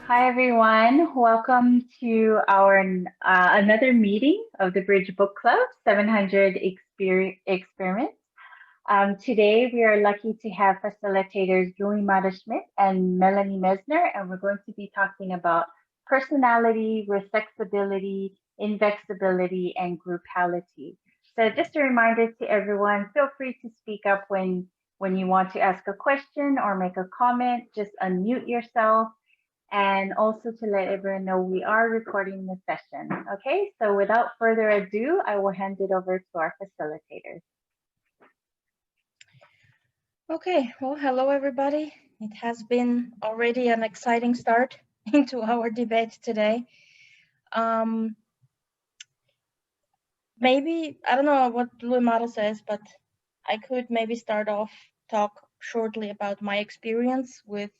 Hi everyone, welcome to our another meeting of the Bridge Book Club 700 Experiments. Today we are lucky to have facilitators Julie Mata-Schmidt and Melanie Mesner, and we're going to be talking about personality, reflexibility, invexability, and groupality. So just a reminder to everyone, feel free to speak up when you want to ask a question or make a comment. Just unmute yourself. And also to let everyone know we are recording the session. Okay, so without further ado, I will hand it over to our facilitators. Okay, well, hello everybody. It has been already an exciting start into our debate today. Maybe, I don't know what Louis Mata says, but I could maybe start off, talk shortly about my experience with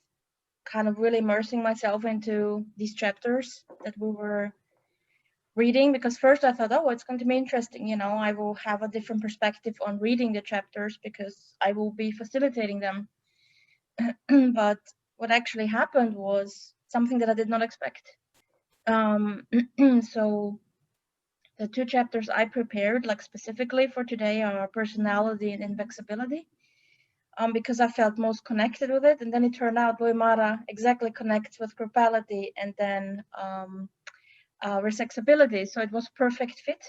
kind of really immersing myself into these chapters that we were reading, because first I thought, oh, it's going to be interesting, you know, I will have a different perspective on reading the chapters because I will be facilitating them. But what actually happened was something that I did not expect. So the two chapters I prepared, like specifically for today, are personality and invexability, because I felt most connected with it. And then it turned out Louis Mata exactly connects with groupality and then reflexibility. So it was perfect fit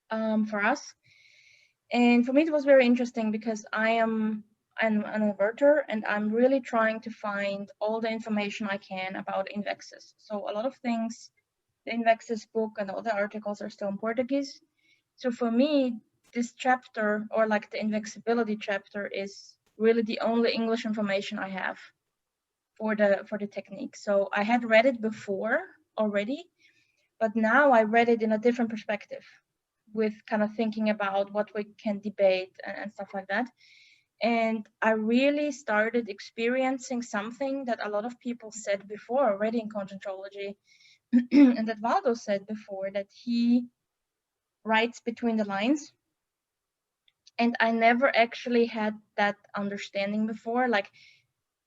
for us. And for me, it was very interesting because I'm an inverter and I'm really trying to find all the information I can about invexes. So a lot of things, the invexes book and all the articles are still in Portuguese. So for me, this chapter, or like the invexability chapter, is really the only English information I have for the technique. So I had read it before already, but now I read it in a different perspective, with kind of thinking about what we can debate and stuff like that. And I really started experiencing something that a lot of people said before already in Conscientiology, and that Waldo said before, that he writes between the lines. And I never actually had that understanding before. Like,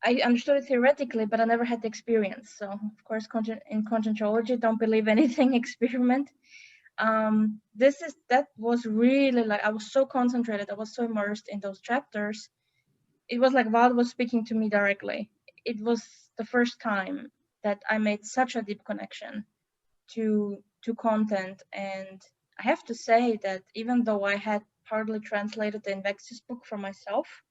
I understood it theoretically, but I never had the experience. So, of course, in Conscientiology, don't believe anything experiment. That was really, like, I was so concentrated, I was so immersed in those chapters. It was like Waldo was speaking to me directly. It was the first time that I made such a deep connection to content. And I have to say that even though I had partly translated the Invexis book for myself,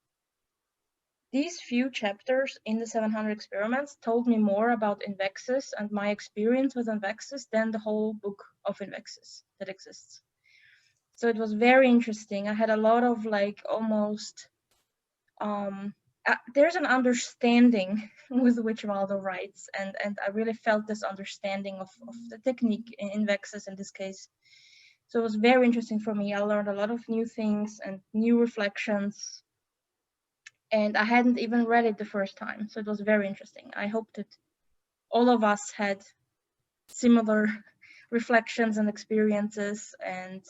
these few chapters in the 700 Experiments told me more about Invexis and my experience with Invexis than the whole book of Invexis that exists. So it was very interesting. I had a lot of, like, almost, there's an understanding with which Waldo writes, and I really felt this understanding of the technique in Invexis in this case. So it was very interesting for me. I learned a lot of new things and new reflections, and I hadn't even read it the first time. So it was very interesting. I hope that all of us had similar reflections and experiences, and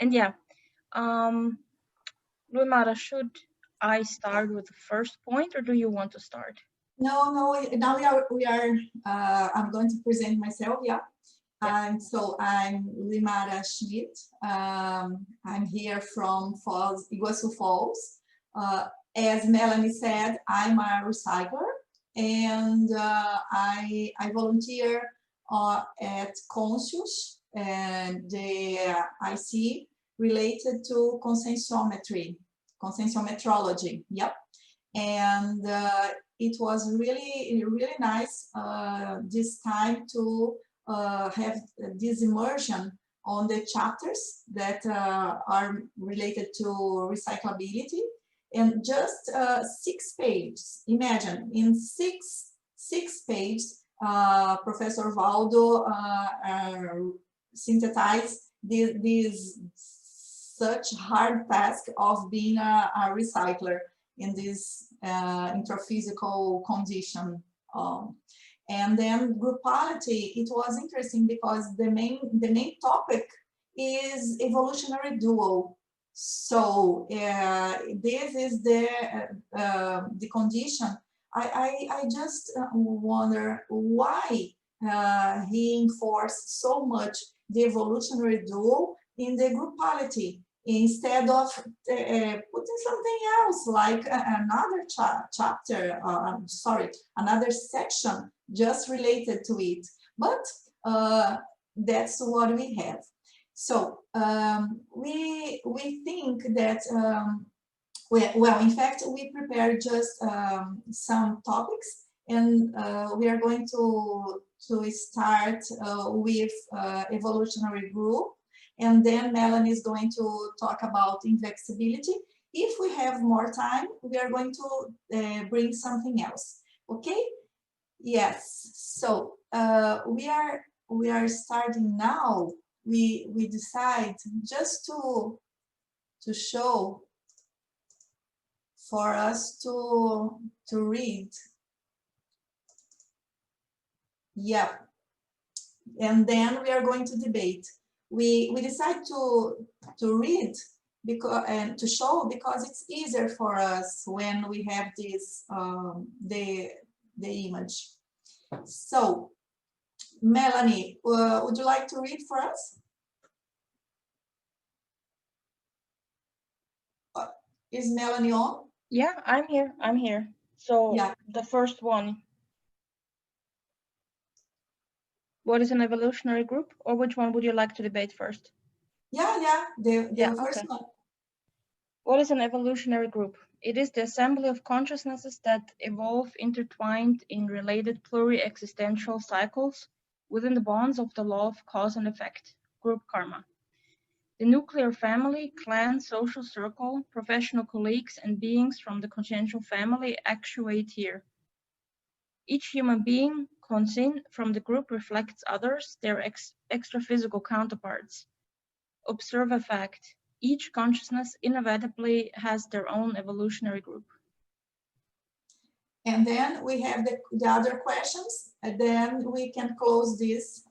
yeah. Louis Mata, should I start with the first point, or do you want to start? No, now we are I'm going to present myself, yeah. So I'm Louis Mata-Schmidt. I'm here from Iguaçu Falls. As Melanie said, I'm a recycler, and I volunteer at Conscius, and the IC related to conscienciometrology. Yep. And it was really nice this time to have this immersion on the chapters that are related to recyclability, and just 6 pages. Imagine, in six pages, Professor Waldo synthesized this such hard task of being a recycler in this introphysical condition. And then groupality, it was interesting because the main topic is evolutionary dual. So this is the condition I just wonder why he enforced so much the evolutionary dual in the groupality instead of putting something else like another chapter, sorry, another section just related to it. But that's what we have. So we think that well, in fact, we prepared just some topics, and we are going to start with evolutionary group, and then Melanie is going to talk about inflexibility. If we have more time, we are going to bring something else. Okay? Yes. So we are starting now. We decide just to show for us to read. Yeah, and then we are going to debate. We decide to read because and to show because it's easier for us when we have this the image. So, Melanie, would you like to read for us? Is Melanie on? Yeah, I'm here. I'm here. So yeah. The first one. What is an evolutionary group, or which one would you like to debate first? Yeah, the first okay. one. What is an evolutionary group? It is the assembly of consciousnesses that evolve intertwined in related pluri-existential cycles within the bonds of the law of cause and effect, group karma. The nuclear family, clan, social circle, professional colleagues, and beings from the consciential family actuate here. Each human being, conscient, from the group reflects others, their extra-physical counterparts. Observe a fact. Each consciousness inevitably has their own evolutionary group. And then we have the other questions, and then we can close these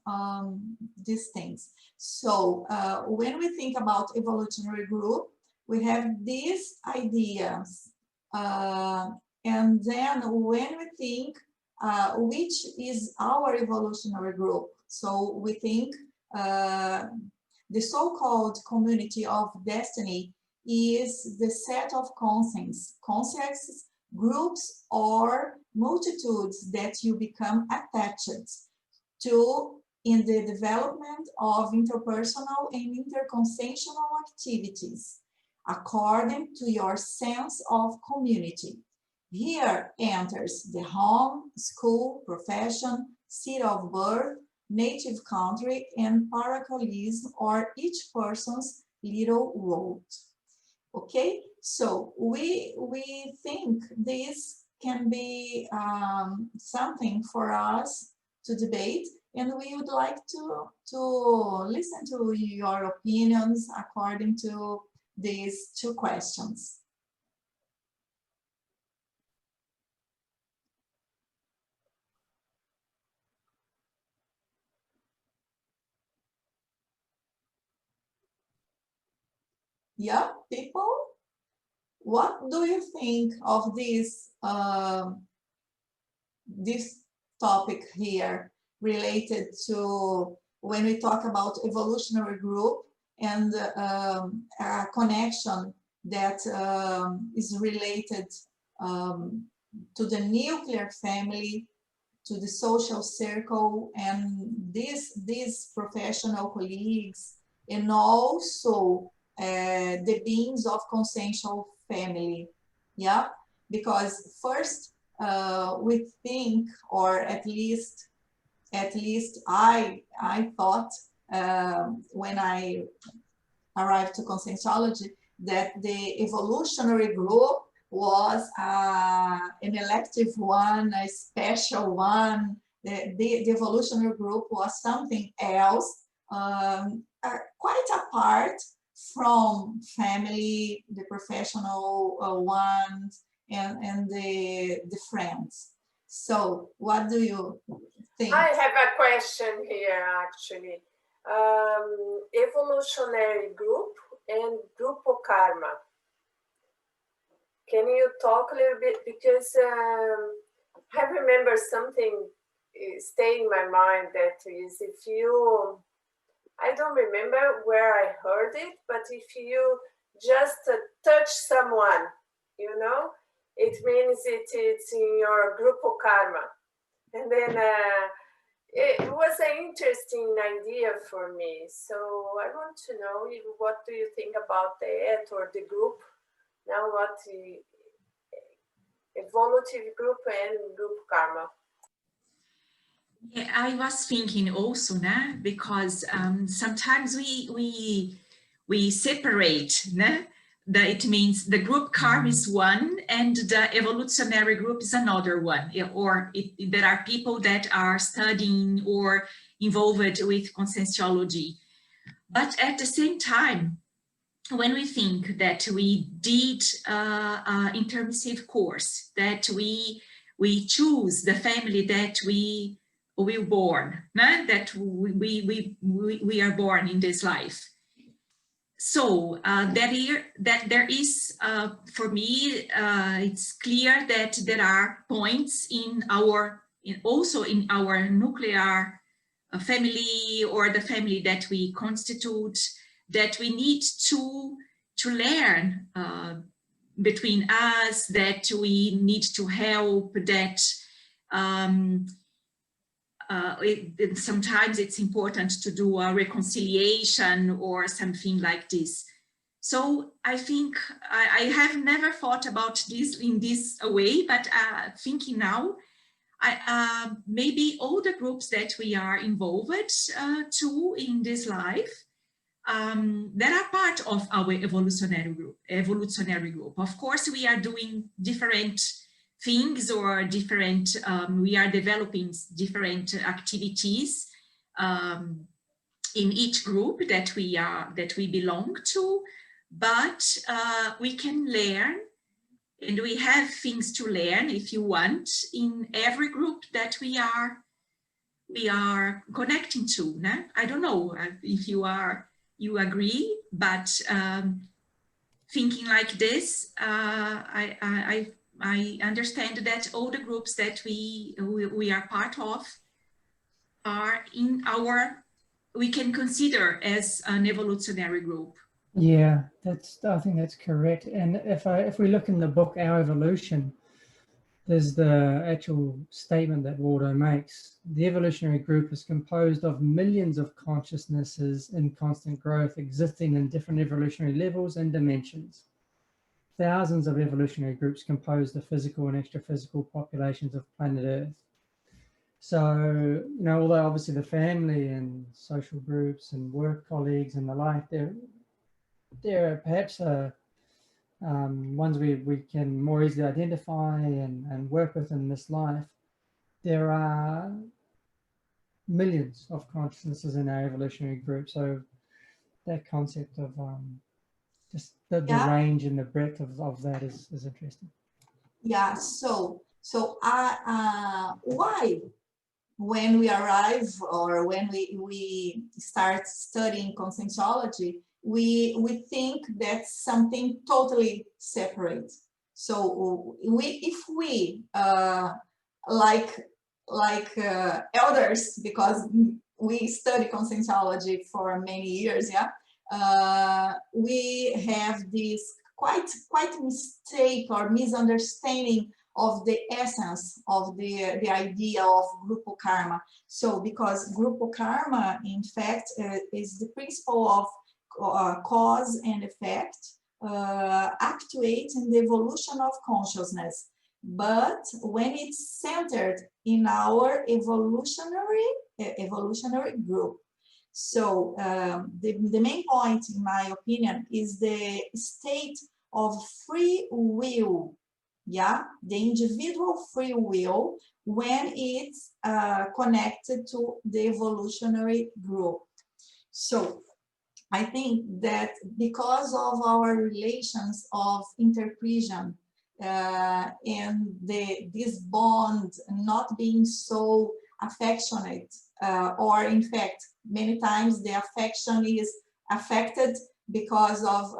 things. So when we think about evolutionary group, we have these ideas. And then when we think which is our evolutionary group, so we think the so-called community of destiny is the set of consciences, groups or multitudes that you become attached to in the development of interpersonal and interconsciential activities according to your sense of community. Here enters the home, school, profession, city of birth, native country, and paracalism, or each person's little world. Okay, so we think this can be something for us to debate, and we would like to listen to your opinions according to these two questions. Yeah, people, what do you think of this this topic here related to when we talk about evolutionary group and a connection that is related to the nuclear family, to the social circle, and these professional colleagues, and also the beings of consciential family. Yeah, because first we think, or at least I thought when I arrived to Conscientiology that the evolutionary group was an elective one, a special one. The evolutionary group was something else, quite apart from family, the professional ones, and the friends. So what do you think? I have a question here, actually. Evolutionary group and grupo karma. Can you talk a little bit? Because I remember something stay in my mind, that is, if you, I don't remember where I heard it, but if you just touch someone, you know, it means it's in your group karma. And then it was an interesting idea for me. So I want to know, what do you think about that, or the group? Now what the evolutive group and group karma? Yeah, I was thinking also, nah, because sometimes we separate, nah? It means the group karma is one and the evolutionary group is another one, or there are people that are studying or involved with conscientiology. But at the same time, when we think that we did intermissive course, that we choose the family that we will born, nah? That we are born in this life. So that there is, for me, it's clear that there are points in our, also in our nuclear family, or the family that we constitute, that we need to learn between us, that we need to help, that sometimes it's important to do a reconciliation or something like this. So I think I have never thought about this in this way, but thinking now, maybe all the groups that we are involved to in this life, that are part of our evolutionary group. Of course, we are doing different things, or different, we are developing different activities in each group that we belong to, but we can learn, and we have things to learn, if you want, in every group that we are connecting to. Nah? I don't know if you agree, but thinking like this, I understand that all the groups that we are part of are in our, we can consider as an evolutionary group. Yeah, I think that's correct. And if we look in the book, Our Evolution, there's the actual statement that Waldo makes. The evolutionary group is composed of millions of consciousnesses in constant growth, existing in different evolutionary levels and dimensions. Thousands of evolutionary groups compose the physical and extra-physical populations of planet Earth. So, you know, although obviously the family and social groups and work colleagues and the like, they're perhaps ones we can more easily identify and work with in this life. There are millions of consciousnesses in our evolutionary group. So that concept of just the range and the breadth of that is interesting. Yeah, so why, when we arrive, or when we start studying conscientiology, we think that's something totally separate. So if we like elders, because we study conscientiology for many years, we have this quite mistake or misunderstanding of the essence of the idea of gruppo karma. So because gruppo karma, in fact, is the principle of cause and effect, actuates in the evolution of consciousness. But when it's centered in our evolutionary group. So the main point, in my opinion, is the state of free will, the individual free will, when it's connected to the evolutionary group. So I think that because of our relations of interpretation and this bond not being so affectionate, or in fact, many times the affection is affected because of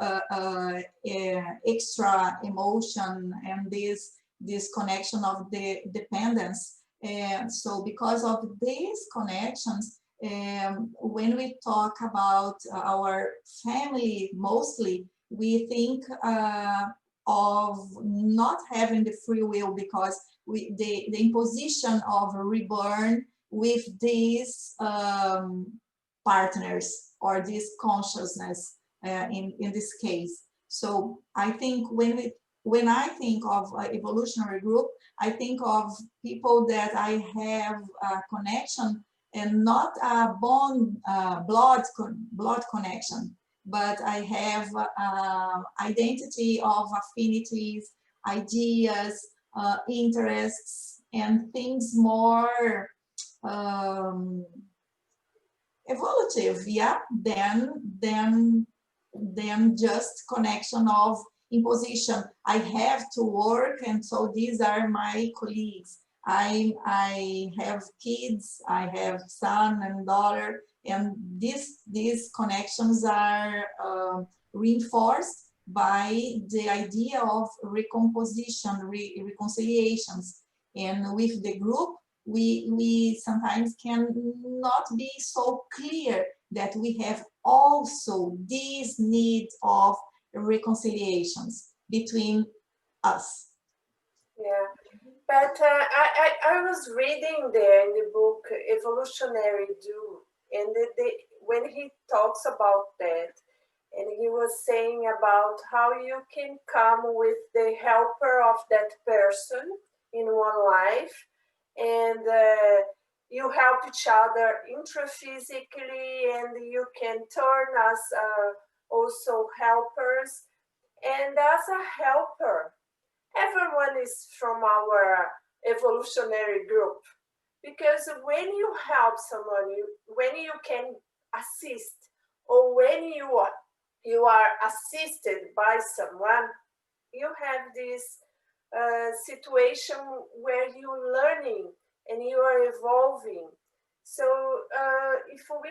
extra emotion and this this connection of the dependence. And so because of these connections, when we talk about our family, mostly, we think of not having the free will because the imposition of reborn with these partners or this consciousness in this case. So I think when I think of evolutionary group, I think of people that I have a connection and not a blood connection, but I have identity of affinities, ideas, interests, and things more evolutive, yeah, than just connection of imposition. I have to work, and so these are my colleagues. I have kids, I have son and daughter, and these connections are reinforced by the idea of recomposition, reconciliations. And with the group, we sometimes can not be so clear that we have also this need of reconciliations between us. Yeah, but I was reading there in the book Evolutionary Do, and when he talks about that, and he was saying about how you can come with the helper of that person in one life, and you help each other intraphysically, and you can turn as also helpers. And as a helper, everyone is from our evolutionary group, because when you help someone, when you can assist, or when you are assisted by someone, you have this situation where you're learning and you are evolving. So if we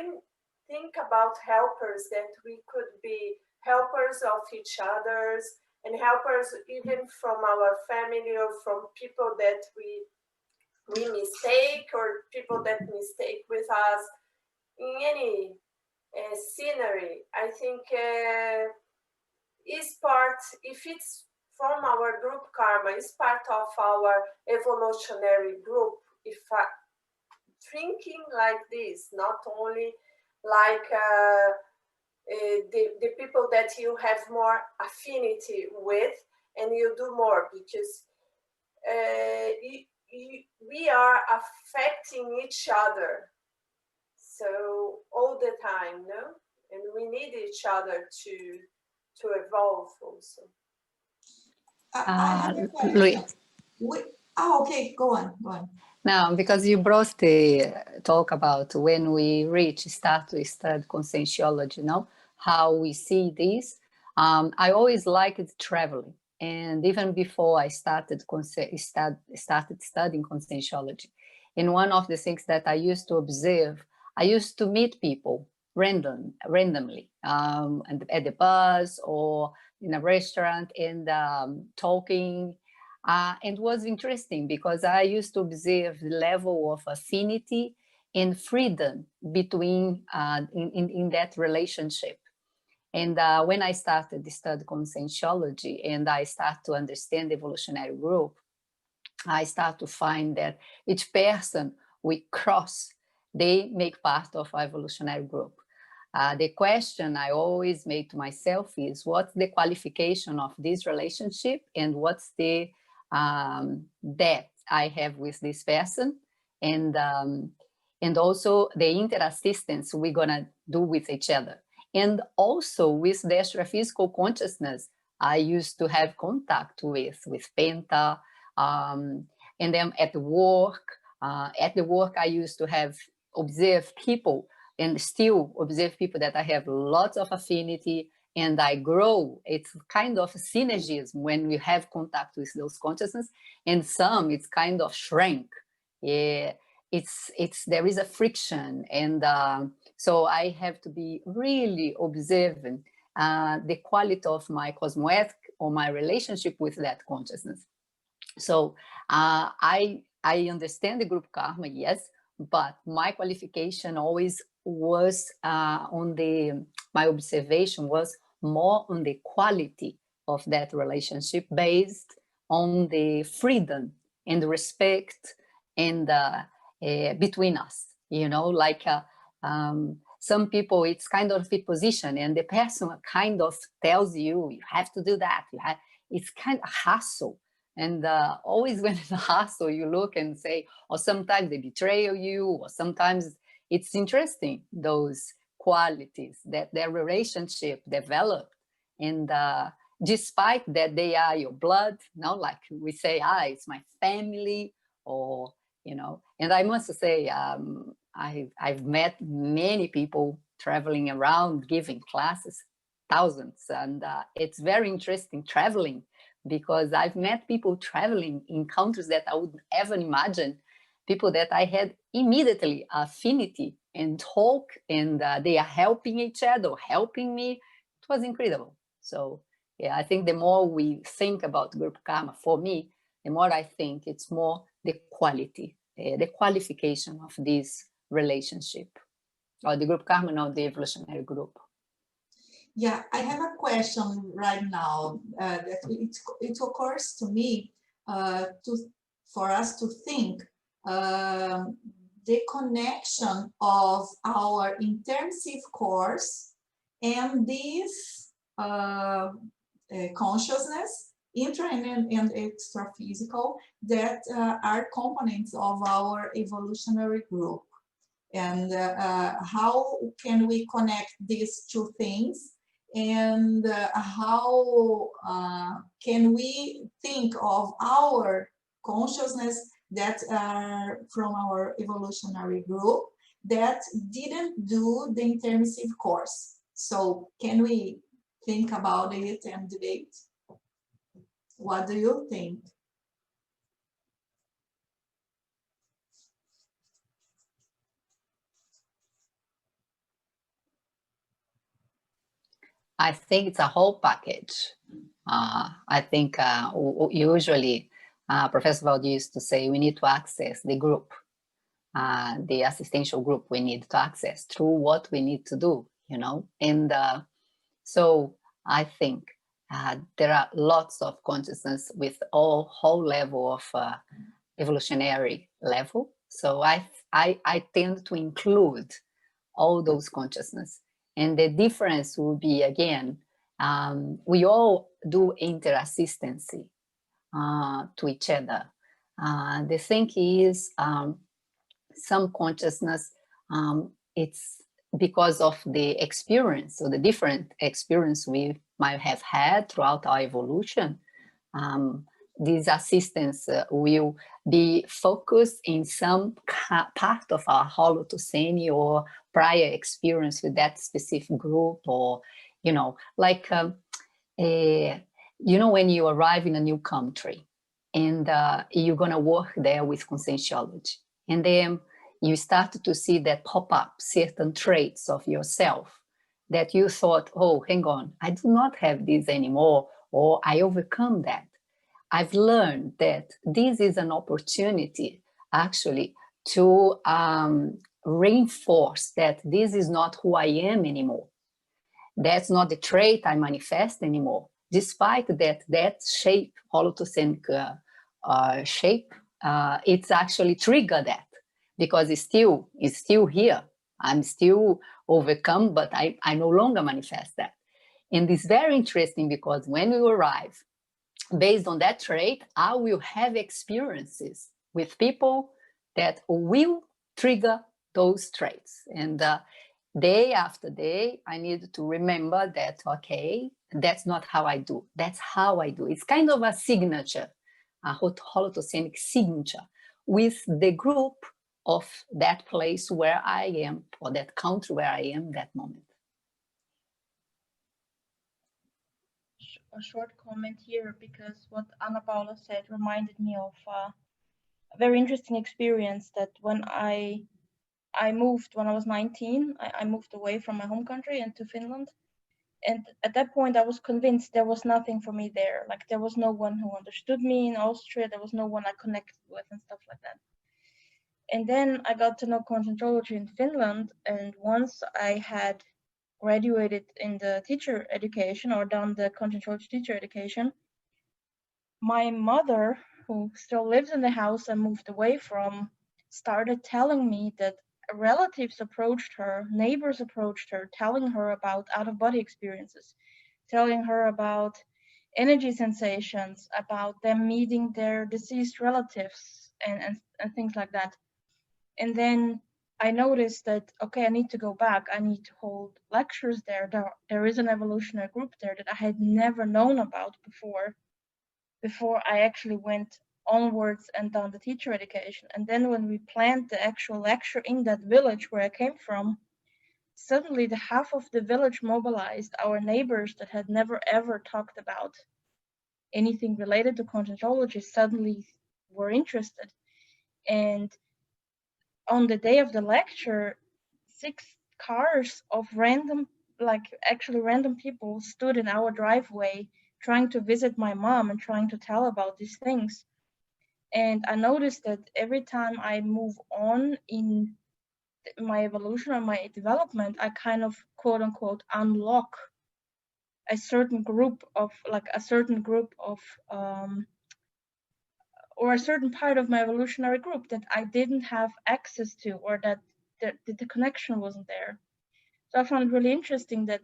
think about helpers, that we could be helpers of each others, and helpers even from our family or from people that we mistake, or people that mistake with us in any scenery, I think is part, if it's from our group karma, is part of our evolutionary group. If thinking like this, not only like the people that you have more affinity with and you do more, because we are affecting each other so all the time, no? And we need each other to evolve also. Louis. Okay, go on. Now, because you brought the talk about when we start to study conscientiology, how we see this. I always liked traveling, and even before I started studying conscientiology, and one of the things that I used to observe, I used to meet people randomly at the bus or in a restaurant, and talking. And it was interesting because I used to observe the level of affinity and freedom between in that relationship. And when I started to study conscientiology and I start to understand the evolutionary group, I start to find that each person we cross, they make part of our evolutionary group. The question I always make to myself is, what's the qualification of this relationship, and what's the depth I have with this person, and also the interassistance we're gonna do with each other. And also with the extraphysical consciousness, I used to have contact with Penta, and then at work I used to have observed people, and still observe people that I have lots of affinity, and I grow. It's kind of synergism when we have contact with those consciousness, and some it's kind of shrink. Yeah, there is a friction, and so I have to be really observant the quality of my cosmoethic or my relationship with that consciousness. So I understand the group karma, yes, but my qualification always was my observation was more on the quality of that relationship based on the freedom and the respect and between us, like some people, it's kind of a position and the person kind of tells you, you have to do that. It's kind of hassle. And always when it's a hassle, you look and say, or sometimes they betray you, or sometimes it's interesting, those qualities that their relationship developed. And despite that they are your blood, like we say, it's my family, or, and I must say, I've met many people traveling around, giving classes, thousands, and it's very interesting traveling, because I've met people traveling in countries that I wouldn't ever imagine, people that I had immediately affinity and talk, and they are helping each other, helping me. It was incredible. So yeah, I think the more we think about group karma, for me, the more I think it's more the quality, the qualification of this relationship, or the group karma, not the evolutionary group. Yeah, I have a question right now that it occurs to me for us to think the connection of our intensive course and this consciousness, intra and extra physical, that are components of our evolutionary group. And how can we connect these two things? And how can we think of our consciousness that are from our evolutionary group that didn't do the intensive course? So can we think about it and debate? What do you think? I think it's a whole package. I think usually Professor Waldo used to say we need to access the group, the assistential group we need to access through what we need to do, and so I think there are lots of consciousness with whole level of evolutionary level. So I tend to include all those consciousness. And the difference will be, again, we all do interassistancy to each other. The thing is, some consciousness, it's because of the experience, so the different experience we might have had throughout our evolution. These assistants will be focused in some part of our holotosemi or prior experience with that specific group, or, like, when you arrive in a new country and you're going to work there with conscientiology, and then you start to see that pop up certain traits of yourself that you thought, oh, hang on, I do not have this anymore, or I overcome that. I've learned that this is an opportunity actually to reinforce that this is not who I am anymore. That's not the trait I manifest anymore, despite that shape, holotosemic shape, it's actually triggered that, because it's still here. I'm still overcome, but I no longer manifest that. And it's very interesting, because when we arrive, based on that trait, I will have experiences with people that will trigger those traits. And day after day, I need to remember that, okay, that's not how I do. That's how I do. It's kind of a signature, a holotosemic signature with the group of that place where I am, or that country where I am that moment. A short comment here, because what Ana Paula said reminded me of a very interesting experience that when I moved when I was 19, I moved away from my home country into Finland, And at that point, I was convinced there was nothing for me there. Like there was no one who understood me in Austria. There was no one I connected with and stuff like that. And then I got to know Conscientiology in Finland. And once I had graduated in the teacher education or done the Conscientiology teacher education, my mother, who still lives in the house I moved away from, started telling me that relatives approached her, neighbors approached her, telling her about out-of-body experiences, telling her about energy sensations, about them meeting their deceased relatives and things like that. And then I noticed that, okay, I need to go back. I need to hold lectures there. There is an evolutionary group there that I had never known about before I actually went onwards and done the teacher education. And then when we planned the actual lecture in that village where I came from, suddenly the half of the village mobilized. Our neighbors that had never ever talked about anything related to Conscientiology suddenly were interested. And on the day of the lecture, 6 cars of random people stood in our driveway trying to visit my mom and trying to tell about these things. And I noticed that every time I move on in my evolution or my development, I kind of quote unquote unlock a certain group of or a certain part of my evolutionary group that I didn't have access to, or that the connection wasn't there. So I found it really interesting that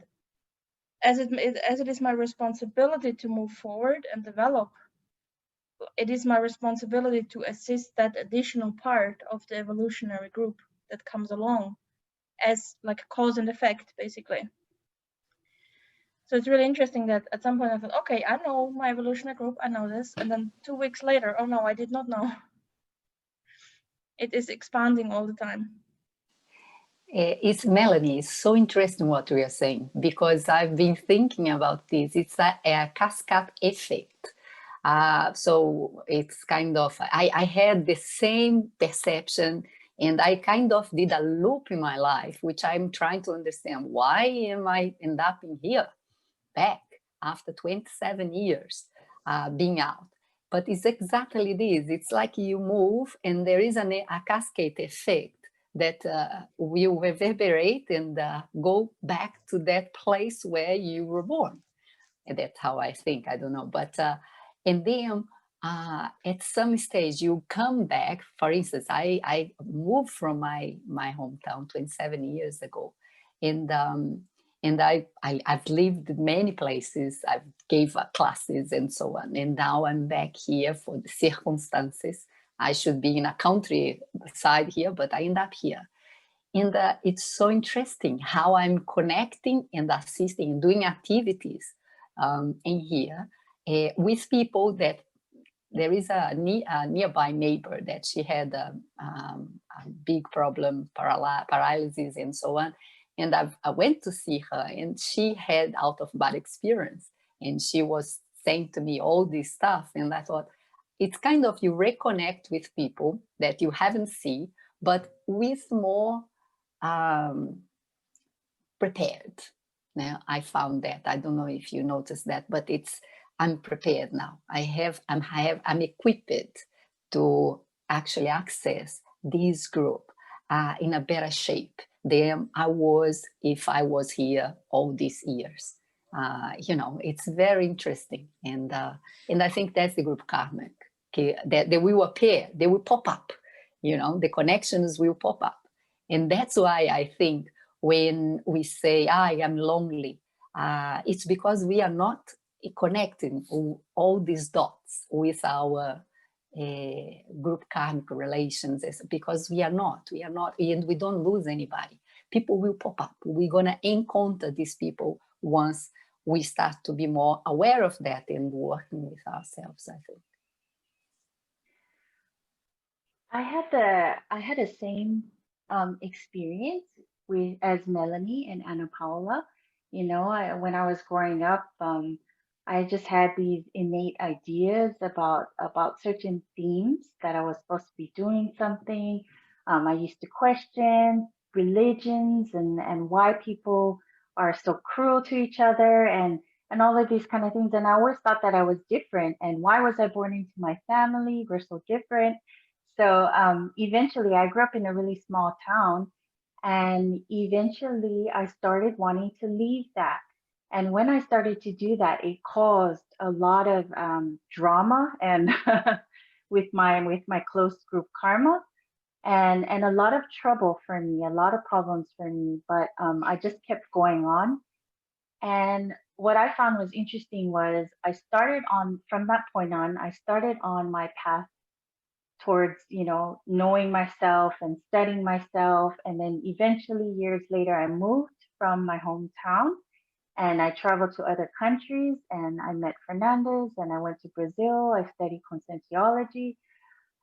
as it is my responsibility to move forward and develop, it is my responsibility to assist that additional part of the evolutionary group that comes along as like a cause and effect, basically. So it's really interesting that at some point I thought, okay, I know my evolutionary group, I know this. And then 2 weeks later, oh no, I did not know. It is expanding all the time. It's Melanie. It's so interesting what we are saying, because I've been thinking about this. It's a cascade effect. So it's kind of, I had the same perception, and I kind of did a loop in my life, which I'm trying to understand. Why am I end up in here, back after 27 years being out? But it's exactly this. It's like you move and there is a cascade effect that will reverberate and go back to that place where you were born. And that's how I think, I don't know. But, and then at some stage you come back. For instance, I moved from my hometown 27 years ago. And I've lived many places. I've gave classes and so on. And now I'm back here for the circumstances. I should be in a countryside here, but I end up here. And it's so interesting how I'm connecting and assisting and doing activities in here with people that there is a nearby neighbor that she had a big problem, paralysis and so on. And I went to see her, and she had out-of-body experience. And she was saying to me all this stuff. And I thought, it's kind of you reconnect with people that you haven't seen, but with more prepared. Now I found that. I don't know if you noticed that, but I'm prepared now. I'm equipped to actually access this group in a better shape than I was if I was here all these years. You know, it's very interesting, and I think that's the group karmic. Okay, that they will appear, they will pop up. You know, the connections will pop up, and that's why I think when we say I am lonely, it's because we are not connecting all these dots with our group karmic relations, because we are not, and we don't lose anybody. People will pop up. We're gonna encounter these people once we start to be more aware of that and working with ourselves, I think. I had the same experience as Melanie and Ana Paula. You know, when I was growing up, I just had these innate ideas about certain themes that I was supposed to be doing something. I used to question religions and why people are so cruel to each other and all of these kind of things. And I always thought that I was different. And why was I born into my family? We're so different. So eventually I grew up in a really small town, and eventually I started wanting to leave that. And when I started to do that, it caused a lot of drama and with my close group karma, and a lot of trouble for me, a lot of problems for me. But I just kept going on. And what I found was interesting was from that point on, I started on my path towards, knowing myself and studying myself. And then eventually years later, I moved from my hometown and I traveled to other countries, and I met Fernandez, and I went to Brazil. I studied Conscientiology.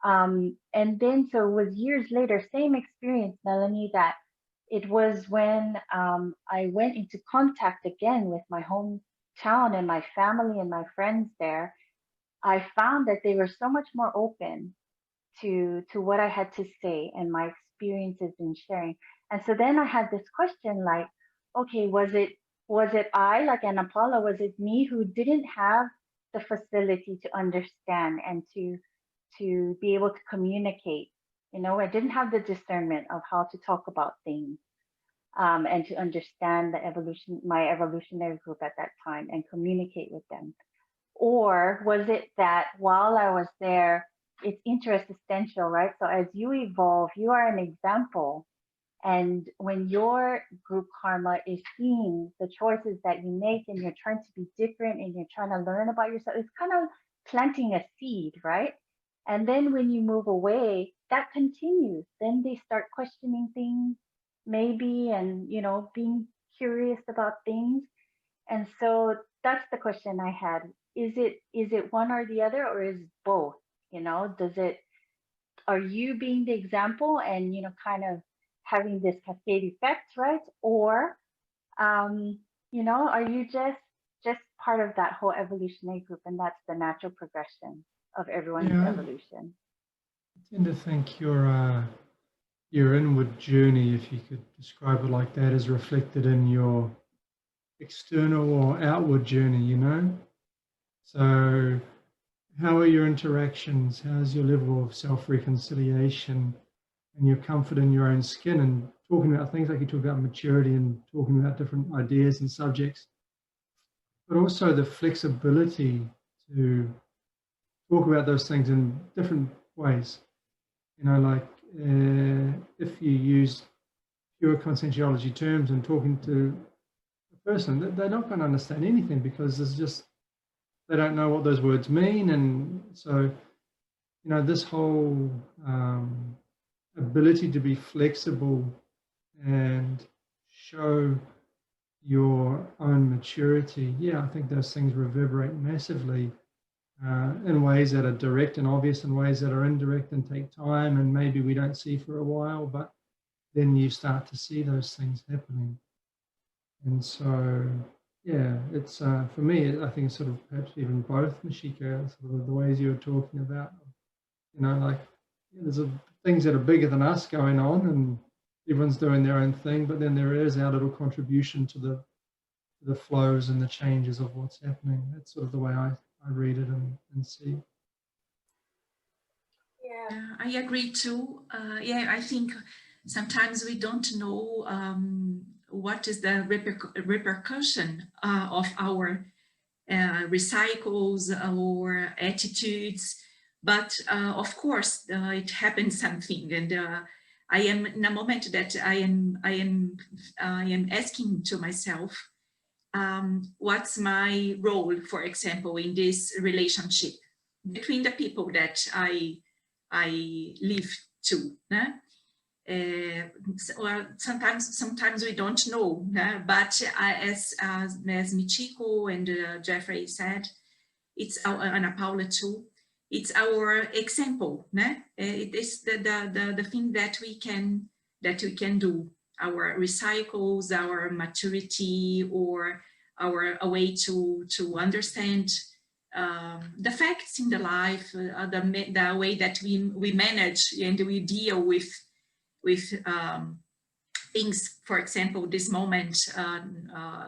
And then, so it was years later, same experience, Melanie, that it was when I went into contact again with my hometown and my family and my friends there. I found that they were so much more open to what I had to say and my experiences in sharing. And so then I had this question like, okay, was it I, like Ana Paula, was it me who didn't have the facility to understand and to be able to communicate? I didn't have the discernment of how to talk about things and to understand my evolutionary group at that time and communicate with them. Or was it that while I was there, it's interessential, right? So as you evolve, you are an example. And when your group karma is seeing the choices that you make and you're trying to be different and you're trying to learn about yourself, it's kind of planting a seed, right? And then when you move away, that continues. Then they start questioning things, maybe, and, being curious about things. And so that's the question I had. Is it one or the other, or is it both? Are you being the example and, kind of having this cascade effect, right? Or, are you just part of that whole evolutionary group, and that's the natural progression of everyone's evolution? I tend to think your inward journey, if you could describe it like that, is reflected in your external or outward journey, So how are your interactions? How's your level of self-reconciliation and your comfort in your own skin? And talking about things like you talk about maturity and talking about different ideas and subjects, but also the flexibility to talk about those things in different ways. If you use pure conscientiology terms and talking to a person, they're not going to understand anything because they don't know what those words mean. And so, this whole ability to be flexible and show your own maturity, I think those things reverberate massively in ways that are direct and obvious, in ways that are indirect and take time and maybe we don't see for a while, but then you start to see those things happening. And so, it's for me, I think it's sort of perhaps even both, Mashika, sort of the ways you were talking about, there's things that are bigger than us going on and everyone's doing their own thing, but then there is our little contribution to the flows and the changes of what's happening. That's sort of the way I read it and see. Yeah, I agree too. I think sometimes we don't know what is the repercussion of our recycles or attitudes, but of course it happens something, and I am in a moment that I am asking to myself, what's my role, for example, in this relationship between the people that I live to. Well, sometimes we don't know, but as Michiko and Jeffrey said, it's our, Ana Paula too, it's our example. It is the thing that we can do. Our recycles, our maturity, or a way to understand the facts in the life, the way that we manage and we deal with things, for example, this moment,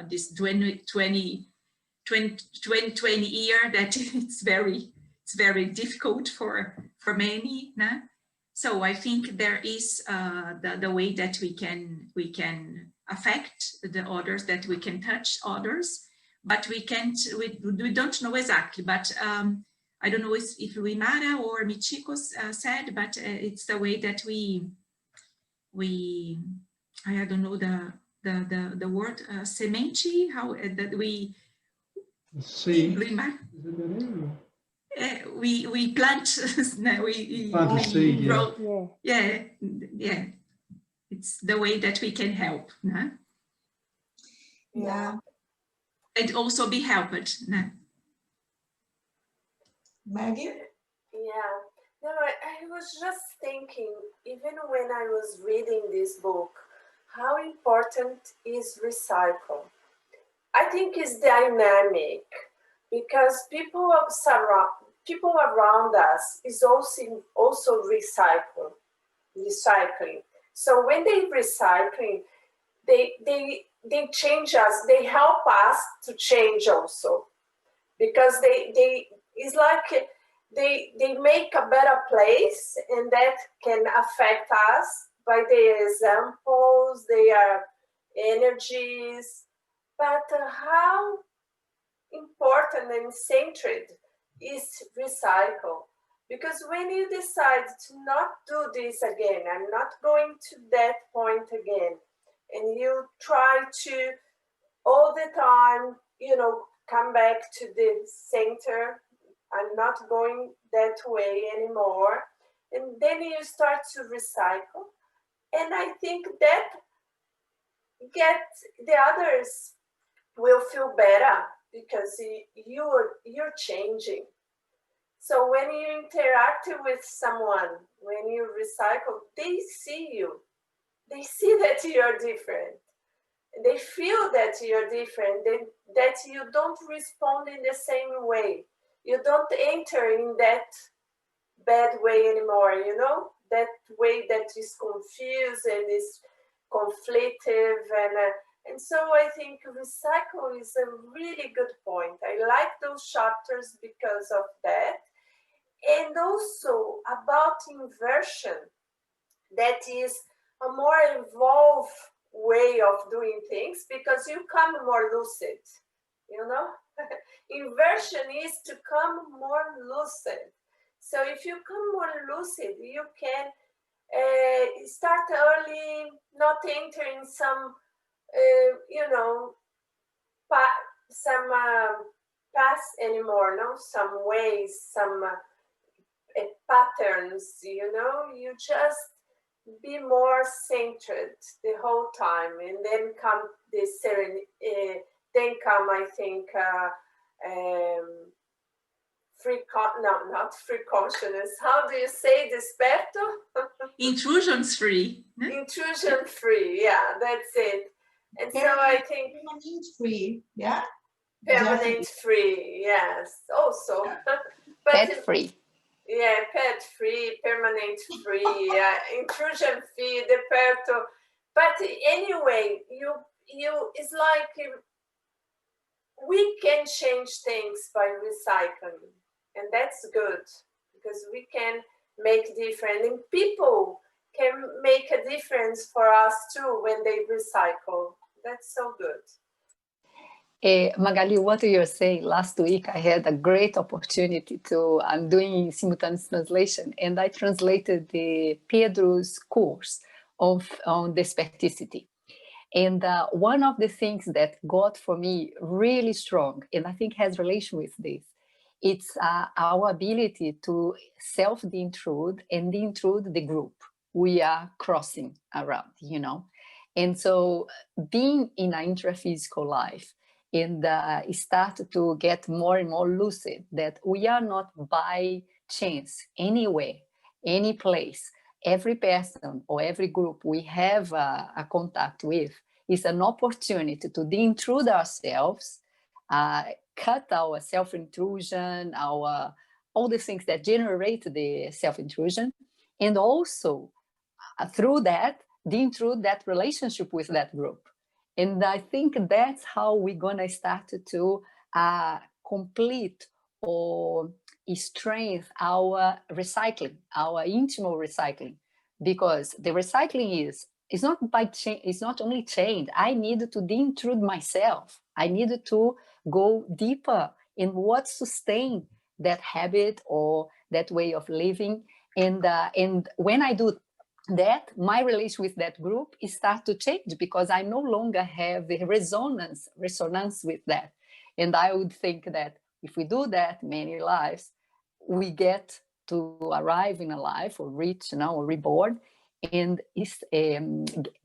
this 2020 year, that it's very difficult for many. Nah? So I think there is the way that we can affect the others, that we can touch others, but we don't know exactly. But I don't know if Wimara or Michiko said, but it's the way that we I don't know the word semente, how that we seed. We plant. we Plant a seed, yeah. grow, yeah. It's the way that we can help. No? Yeah. And also be helped. No? Maggie? Yeah. No, I was just thinking, even when I was reading this book, how important is recycle. I think it's dynamic because people around us is also recycling. So when they recycling, they change us. They help us to change also, because it's like they make a better place, and that can affect us by their examples, their energies. But how important and centered is recycle? Because when you decide to not do this again, I'm not going to that point again, and you try to all the time, come back to the center, I'm not going that way anymore, and then you start to recycle, and I think that the others will feel better because you're changing. So when you interact with someone, when you recycle, they see you. They see that you're different. They feel that you're different, that you don't respond in the same way. You don't enter in that bad way anymore, that way that is confused and is conflictive. And so I think recycle is a really good point. I like those chapters because of that. And also about inversion, that is a more evolved way of doing things because you come more lucid, Inversion is to come more lucid. So if you come more lucid, you can start early, not entering some some paths anymore, some ways, some patterns, you just be more centered the whole time, and then come this then come, I think, not free consciousness. How do you say desperto? Intrusions free. Intrusion free, yeah, that's it. And so I think permanent free, yeah? Permanent free, yes, also. But Pet free. Yeah, pet free, permanent free, intrusion free, deperto. But anyway, it's like we can change things by recycling, and that's good because we can make difference, and people can make a difference for us too when they recycle. That's so good. Magali, what you're saying, last week I had a great opportunity I'm doing simultaneous translation, and I translated the Pedro's course on desperticity. And one of the things that got for me really strong, and I think has relation with this, it's our ability to self-de-intrude and de-intrude the group we are crossing around, And so being in an intraphysical life, and start to get more and more lucid that we are not by chance anywhere, any place. Every person or every group we have a contact with is an opportunity to de-intrude ourselves, cut our self-intrusion, all the things that generate the self-intrusion, and also through that intrude that relationship with that group. And I think that's how we're gonna start to complete or strengthen our recycling, our intimate recycling, because the recycling is not by change, it's not only change. I need to de-intrude myself. I need to go deeper in what sustains that habit or that way of living. And when I do that, my relation with that group starts to change, because I no longer have the resonance with that. And I would think that if we do that many lives, we get to arrive in a life or reach, or reborn, and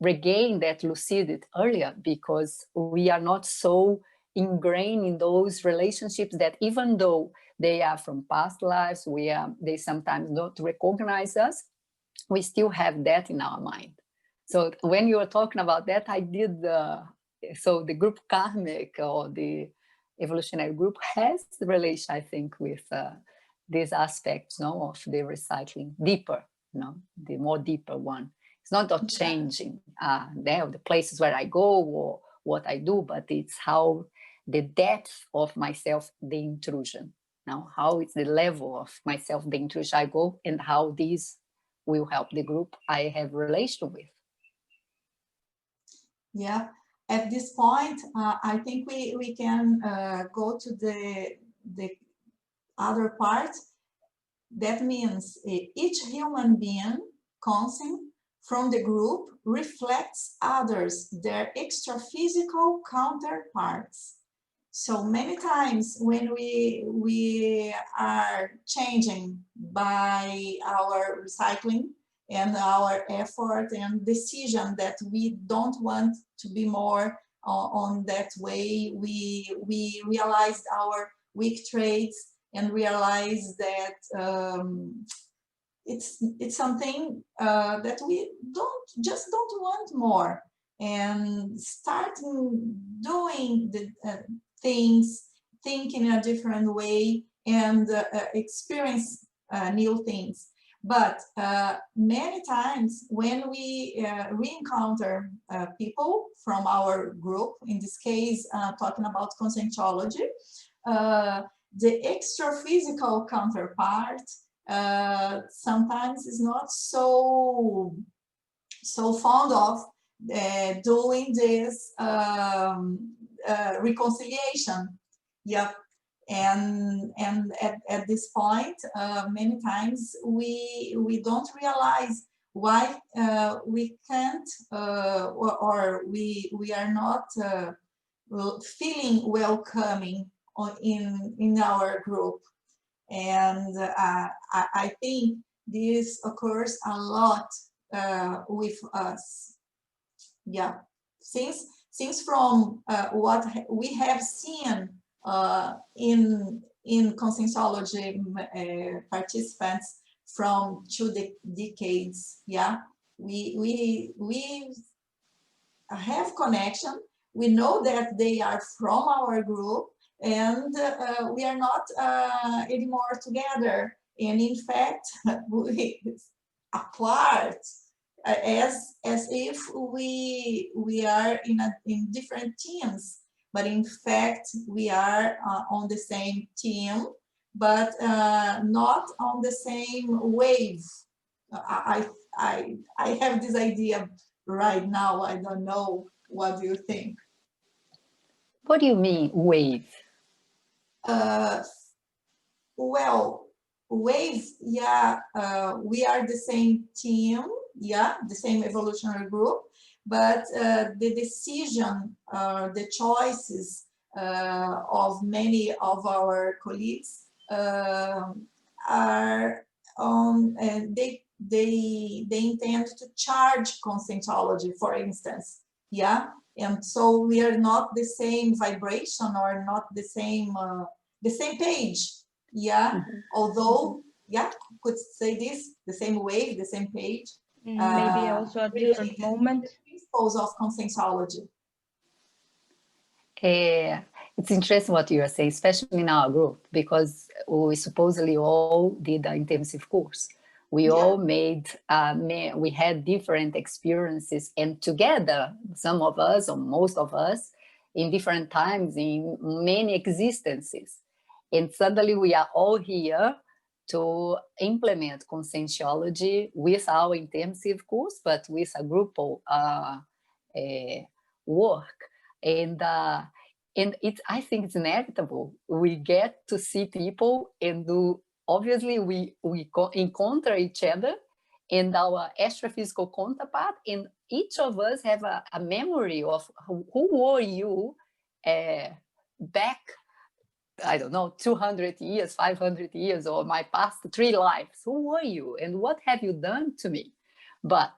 regain that lucidity earlier, because we are not so ingrained in those relationships that, even though they are from past lives, they sometimes don't recognize us, we still have that in our mind. So when you were talking about that, I did so the group karmic, or the evolutionary group, has the relation, I think, with these aspects, of the recycling deeper, the more deeper one. It's not about changing the places where I go or what I do, but it's how the depth of myself, the intrusion. How it's the level of myself, the intrusion I go, and how these will help the group I have relation with. Yeah, at this point, I think we can go to the other part. That means each human being conscious from the group reflects others, their extra-physical counterparts. So many times when we are changing by our recycling and our effort and decision that we don't want to be more on that way, we realized our weak traits and realize that it's something that we don't want more, and starting doing the things, thinking in a different way, and experience new things. But many times when we re-encounter people from our group, in this case talking about Conscientiology, the extra-physical counterpart sometimes is not so fond of doing this reconciliation. Yep. And at this point, many times we don't realize why we can't or we are not feeling welcoming in our group. And I think this occurs a lot with us. Yeah, since from what we have seen in Conscientiology participants from 2 decades, yeah, we have connection. We know that they are from our group, and we are not anymore together, and in fact we apart, as if we are in different teams, but in fact we are on the same team, but not on the same wave. I have this idea right now. I don't know, what do you think? What do you mean, wave? Well, wave, yeah, we are the same team, yeah, the same evolutionary group, but the decision, the choices of many of our colleagues are on, they intend to charge Conscientiology, for instance, yeah, and so we are not the same vibration, or not the same page, yeah, although, yeah, could say this, the same wave, the same page. Maybe also a different moment. The principles of Conscientiology. It's interesting what you are saying, especially in our group, because we supposedly all did an intensive course. We all we had different experiences, and together, some of us or most of us, in different times, in many existences. And suddenly we are all here to implement Conscientiology with our intensive course, but with a group work. And I think it's inevitable. We get to see people and obviously we encounter each other and our astrophysical counterpart, and each of us have a memory of who were you back, I don't know, 200 years, 500 years, or my past 3 lives. Who were you and what have you done to me? But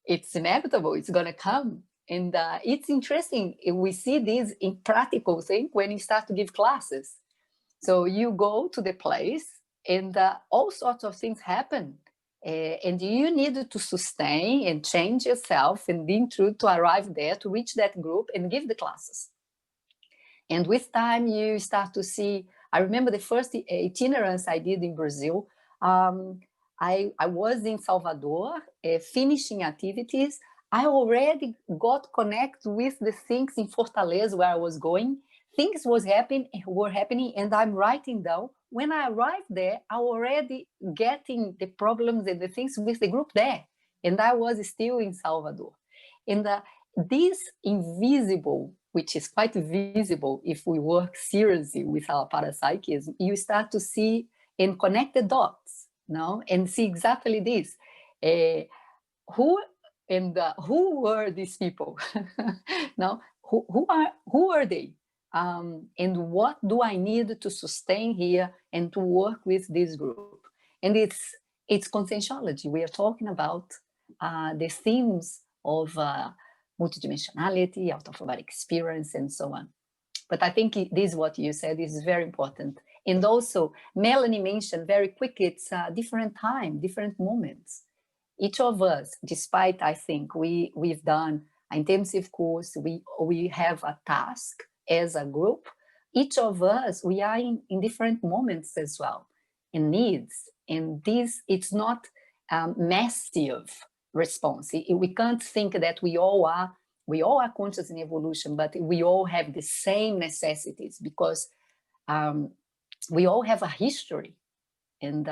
it's inevitable, it's gonna come. And it's interesting, we see this in practical thing when you start to give classes. So you go to the place and all sorts of things happen. And you need to sustain and change yourself and be true to arrive there, to reach that group and give the classes. And with time, you start to see, I remember the first itinerance I did in Brazil. I was in Salvador, finishing activities. I already got connected with the things in Fortaleza where I was going. Things were happening, and I'm writing down. When I arrived there, I already getting the problems and the things with the group there. And I was still in Salvador. And this invisible, which is quite visible if we work seriously with our parapsychism, you start to see and connect the dots, and see exactly this. Who were these people? Who are they? And what do I need to sustain here and to work with this group? And it's Conscientiology. We are talking about the themes of multidimensionality, out-of-body experience, and so on. But I think this is what you said is very important. And also, Melanie mentioned very quickly, it's a different time, different moments. Each of us, despite, I think, we've done an intensive course, we have a task as a group. Each of us, we are in different moments as well, in needs. And this, it's not massive response. We can't think that we all are conscious in evolution, but we all have the same necessities because we all have a history, and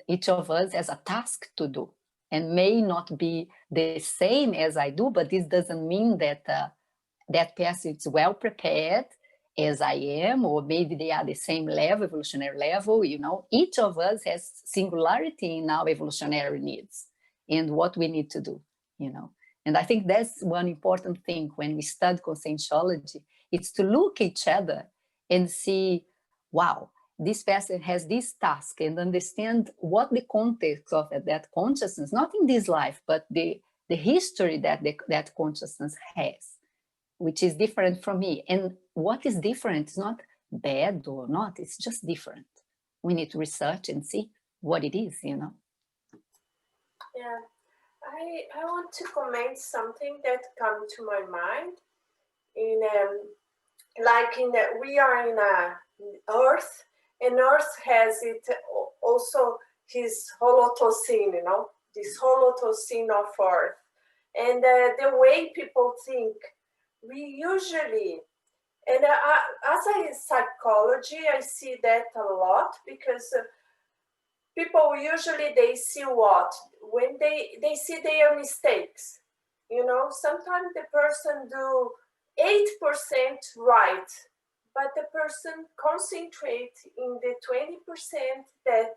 each of us has a task to do, and may not be the same as I do, but this doesn't mean that that person is well prepared as I am, or maybe they are the same level, evolutionary level. Each of us has singularity in our evolutionary needs and what we need to do. And I think that's one important thing when we study Conscientiology. It's to look at each other and see, wow, this person has this task, and understand what the context of that consciousness, not in this life, but the history that that consciousness has, which is different from me. And what is different is not bad or not, it's just different. We need to research and see what it is, Yeah. I want to comment something that come to my mind. We are in Earth, and Earth has it also his holotocene, this holotocene of Earth. And the way people think, we usually, and as a psychology, I see that a lot, because people usually, they see what? When they see their mistakes. Sometimes the person do 8% right, but the person concentrates in the 20% that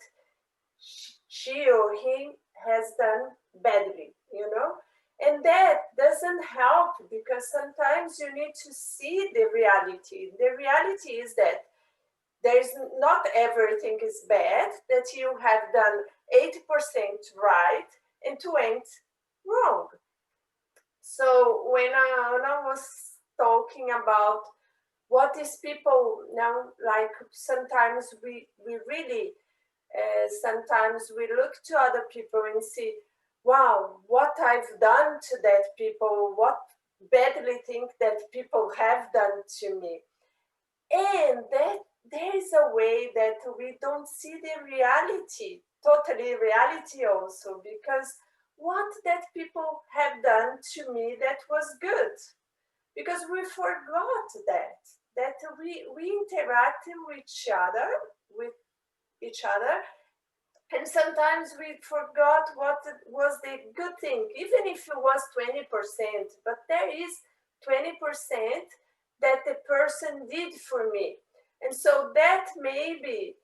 she or he has done badly, And that doesn't help, because sometimes you need to see the reality. The reality is that there's not everything is bad, that you have done 80% right and 20% wrong. So when I was talking about what is people now, like sometimes we really, sometimes we look to other people and see, wow, what I've done to that people, what badly thing that people have done to me. And that there is a way that we don't see the reality totally reality also, because what that people have done to me that was good, because we forgot that we interacted with each other, and sometimes we forgot what was the good thing, even if it was 20%, but there is 20% that the person did for me. And so that maybe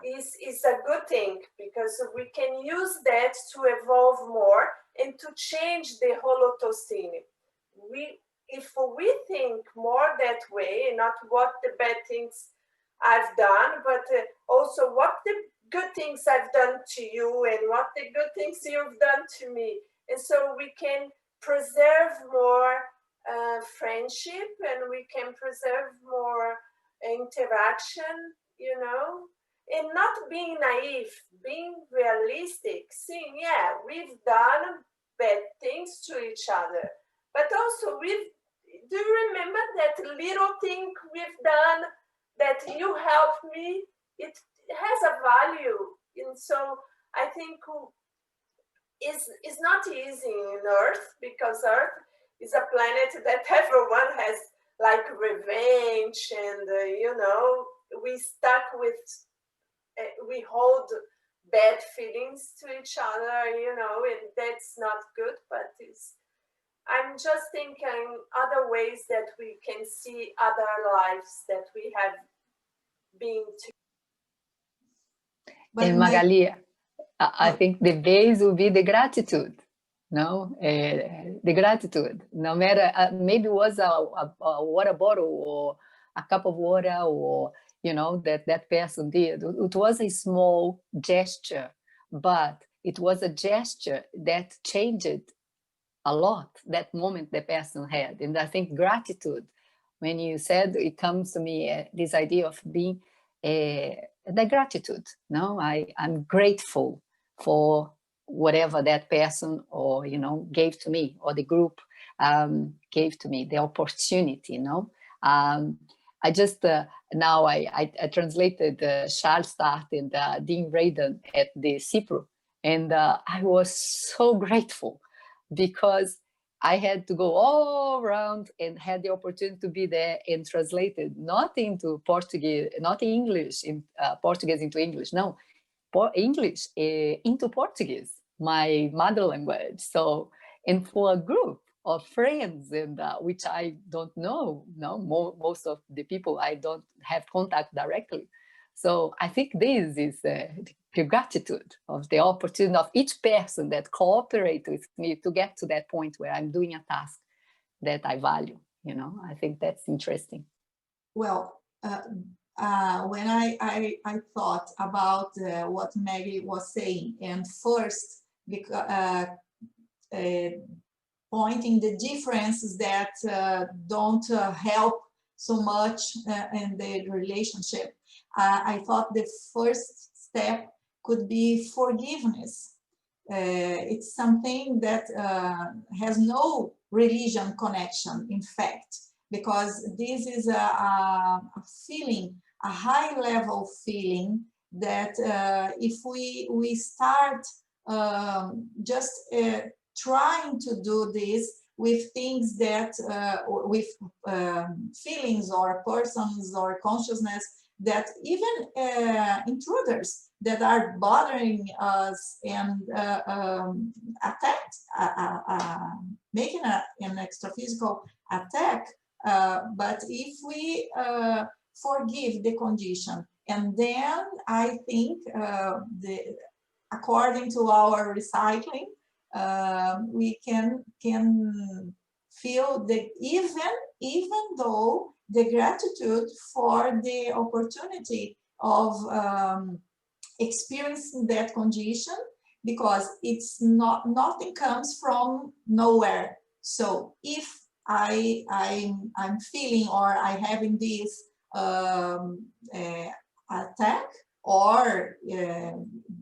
is a good thing, because we can use that to evolve more and to change the holotocene. If we think more that way, not what the bad things I've done, but also what the good things I've done to you and what the good things you've done to me. And so we can preserve more friendship, and we can preserve more interaction, you know, and not being naive, being realistic, seeing, yeah, we've done bad things to each other, but also do you remember that little thing we've done that you helped me? It has a value. And so I think it's not easy in Earth, because Earth is a planet that everyone has like revenge, and you know, we stuck with, we hold bad feelings to each other, you know, and that's not good. But I'm just thinking other ways that we can see other lives that we have been to. And Magali, I think the base will be the gratitude. No, the gratitude. No matter, maybe it was a water bottle or a cup of water, or you know, that person did. It was a small gesture, but it was a gesture that changed a lot that moment the person had. And I think gratitude, when you said, it comes to me this idea of being the gratitude. No, I'm grateful for whatever that person, or you know, gave to me, or the group gave to me, the opportunity. You know, I just now I translated Charles Start and Dean Radin at the CIPRO, and I was so grateful, because I had to go all around and had the opportunity to be there and translated, not into Portuguese, not in English, in Portuguese into English, no, English into Portuguese, my mother language. So, and for a group of friends, and which I don't know, no, most of the people I don't have contact directly. So I think this is the gratitude of the opportunity of each person that cooperates with me to get to that point where I'm doing a task that I value. You know, I think that's interesting. Well, when I thought about what Maggie was saying, and first, because pointing the differences that don't help so much in the relationship, I thought the first step could be forgiveness. It's something that has no religion connection, in fact, because this is a feeling, a high level feeling that if we start just trying to do this with things that, with feelings or persons or consciousness, that even intruders that are bothering us and making an extraphysical attack, but if we forgive the condition, and then I think according to our recycling, we can feel that even though the gratitude for the opportunity of experiencing that condition, because it's nothing comes from nowhere. So if I'm feeling, or I having this attack, or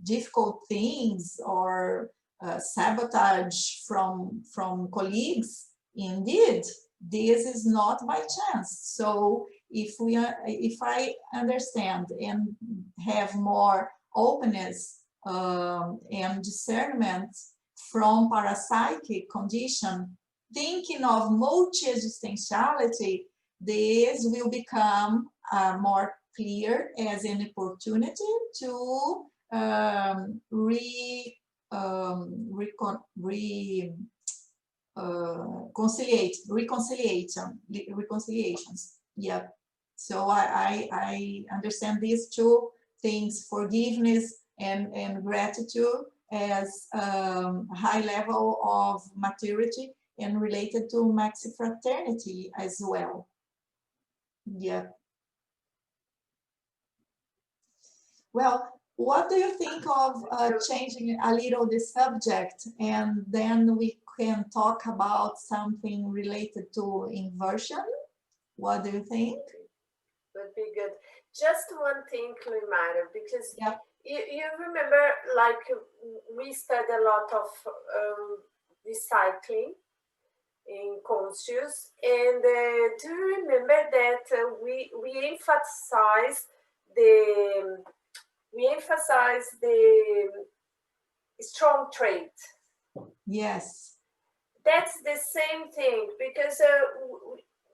difficult things, or sabotage from colleagues, indeed, this is not by chance. So if I understand and have more openness and discernment from parapsychic condition, thinking of multi-existentiality, this will become more clear as an opportunity to reconciliations. Yeah. So I understand these two things, forgiveness and gratitude, as high level of maturity and related to maxi fraternity as well. Yeah. Well, what do you think of changing a little the subject, and then we can talk about something related to inversion? What do you think? Would be good. Just one thing, Climara, because yeah. you remember, like, we studied a lot of recycling in Conscious, and do you remember that we emphasize the strong trait? Yes. That's the same thing, because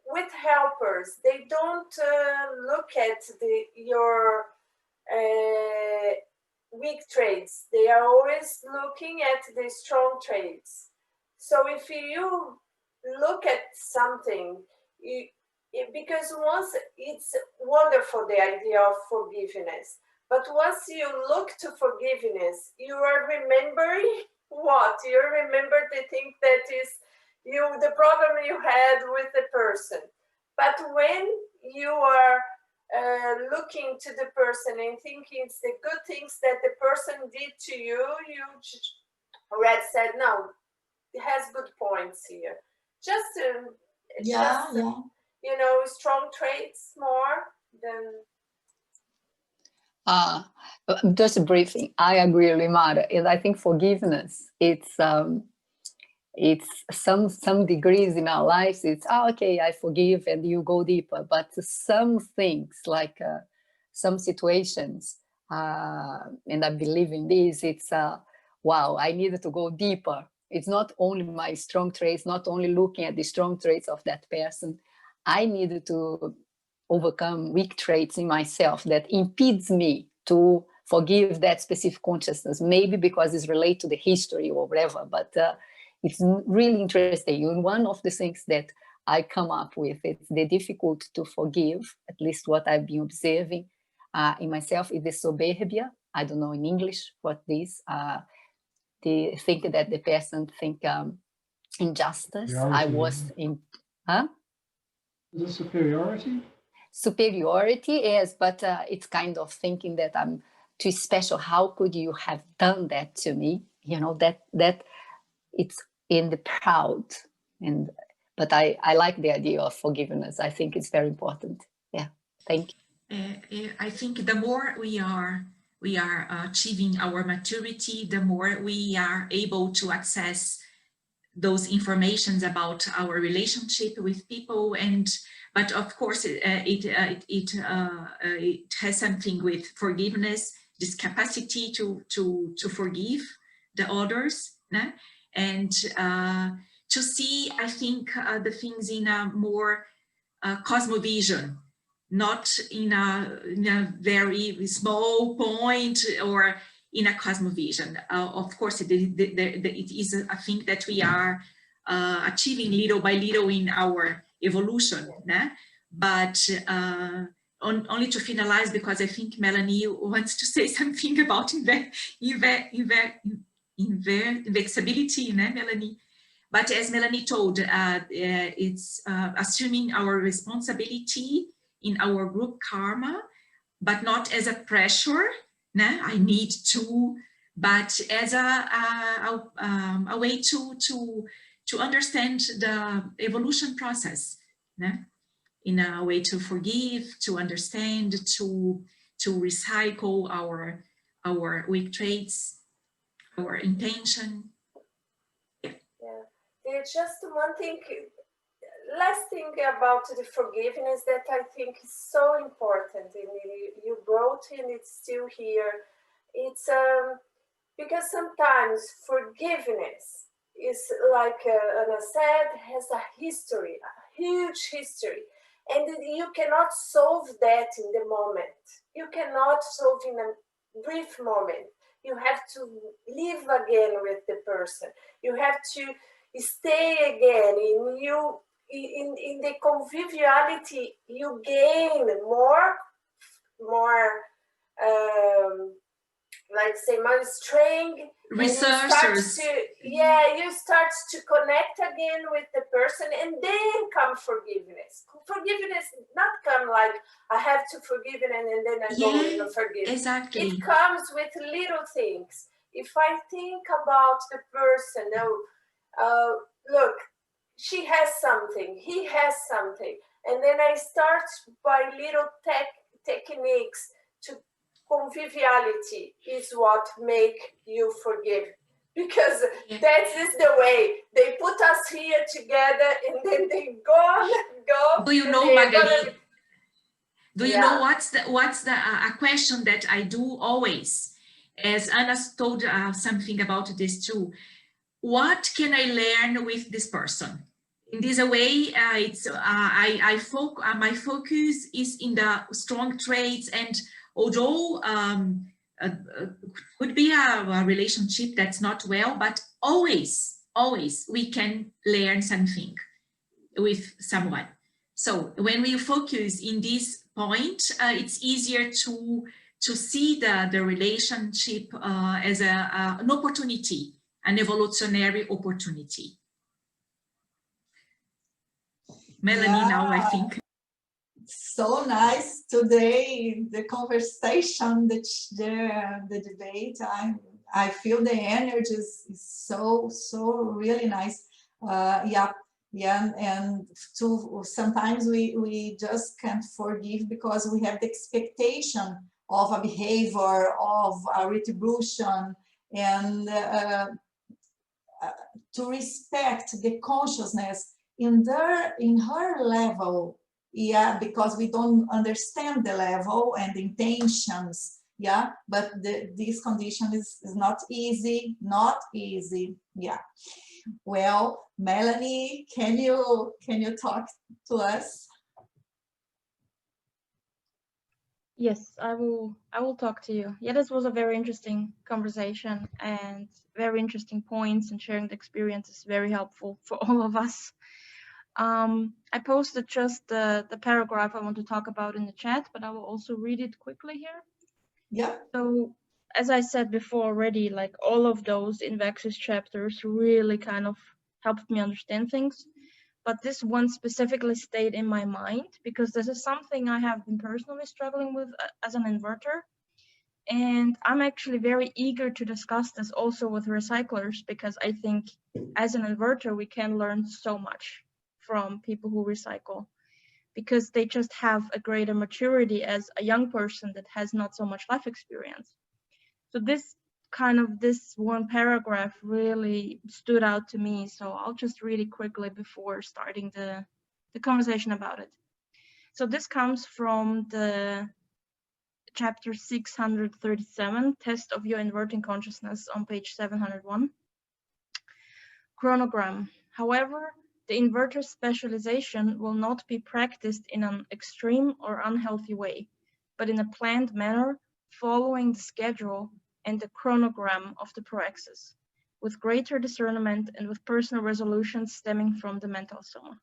with helpers, they don't look at your weak traits. They are always looking at the strong traits. So if you look at something, because once it's wonderful, the idea of forgiveness, but once you look to forgiveness, you are remembering what? You remember the thing that is the problem you had with the person. But when you are looking to the person and thinking it's the good things that the person did to you, you already said, no, it has good points here. Just you know, strong traits more than. Just a briefing. I agree, Limara, and I think forgiveness, it's some degrees in our lives. It's okay, I forgive, and you go deeper. But some things, like some situations, and I believe in this, it's wow, I needed to go deeper. It's not only my strong traits, not only looking at the strong traits of that person. I needed to overcome weak traits in myself that impedes me to forgive that specific consciousness, maybe because it's related to the history or whatever, but it's really interesting. And one of the things that I come up with, it's the difficult to forgive, at least what I've been observing in myself, is the soberbia. I don't know in English what this, the think that the person think injustice. Superiority. I was in, huh? Is it superiority? Superiority, yes, but it's kind of thinking that I'm too special. How could you have done that to me? You know, that it's in the proud. But I like the idea of forgiveness. I think it's very important. Yeah, thank you. I think the more we are achieving our maturity, the more we are able to access those informations about our relationship with people. But of course, it has something with forgiveness, this capacity to forgive the others, né? And to see, I think, the things in a more cosmovision, not in a very small point or in a cosmovision. Of course, it is a thing that we are achieving little by little in our evolution, né? But only to finalize, because I think Melanie wants to say something about invexibility, né, Melanie? But as Melanie told, it's assuming our responsibility in our group karma, but not as a pressure, né? I need to, but as a way to understand the evolution process, né? In a way to forgive, to understand, to recycle our weak traits, our intention. There's just one thing, last thing about the forgiveness that I think is so important, and you brought in, it's still here. It's because sometimes forgiveness is like Anna said, has a history, a huge history, and you cannot solve that in the moment. You cannot solve in a brief moment. You have to live again with the person. You have to stay again in the conviviality. You gain more like say more strength, resources. You start to connect again with the person, and then come forgiveness. Forgiveness not come like I have to forgive it and then I don't forgive. Exactly. It comes with little things. If I think about the person, look, she has something, he has something, and then I start by little techniques to conviviality is what make you forgive, because that is the way they put us here together and then they go. Do you know, Marguerite? Do you know what's the a question that I do always, as Anna told something about this too. What can I learn with this person? In this way, my focus is in the strong traits, and although could be a relationship that's not well, but always we can learn something with someone. So when we focus in this point, it's easier to see the relationship as an opportunity, an evolutionary opportunity. Melanie, now I think. So nice today, the conversation, the debate. I feel the energy is so really nice. And sometimes we just can't forgive because we have the expectation of a behavior, of a retribution, and to respect the consciousness in her level, because we don't understand the level and the intentions, but this condition is not easy, Well, Melanie, can you talk to us? Yes, I will talk to you. Yeah, this was a very interesting conversation and very interesting points, and sharing the experience is very helpful for all of us. I posted just the paragraph I want to talk about in the chat, but I will also read it quickly here. Yeah. So as I said before already, like all of those in Vex's chapters really kind of helped me understand things. But this one specifically stayed in my mind because this is something I have been personally struggling with as an inverter. And I'm actually very eager to discuss this also with recyclers, because I think as an inverter, we can learn so much from people who recycle, because they just have a greater maturity as a young person that has not so much life experience. So this one paragraph really stood out to me. So I'll just read it quickly before starting the conversation about it. So this comes from the chapter 637, Test of Your Inverting Consciousness, on page 701. Chronogram. However, the inverter's specialization will not be practiced in an extreme or unhealthy way, but in a planned manner, following the schedule and the chronogram of the Proexis, with greater discernment and with personal resolutions stemming from the mental soma.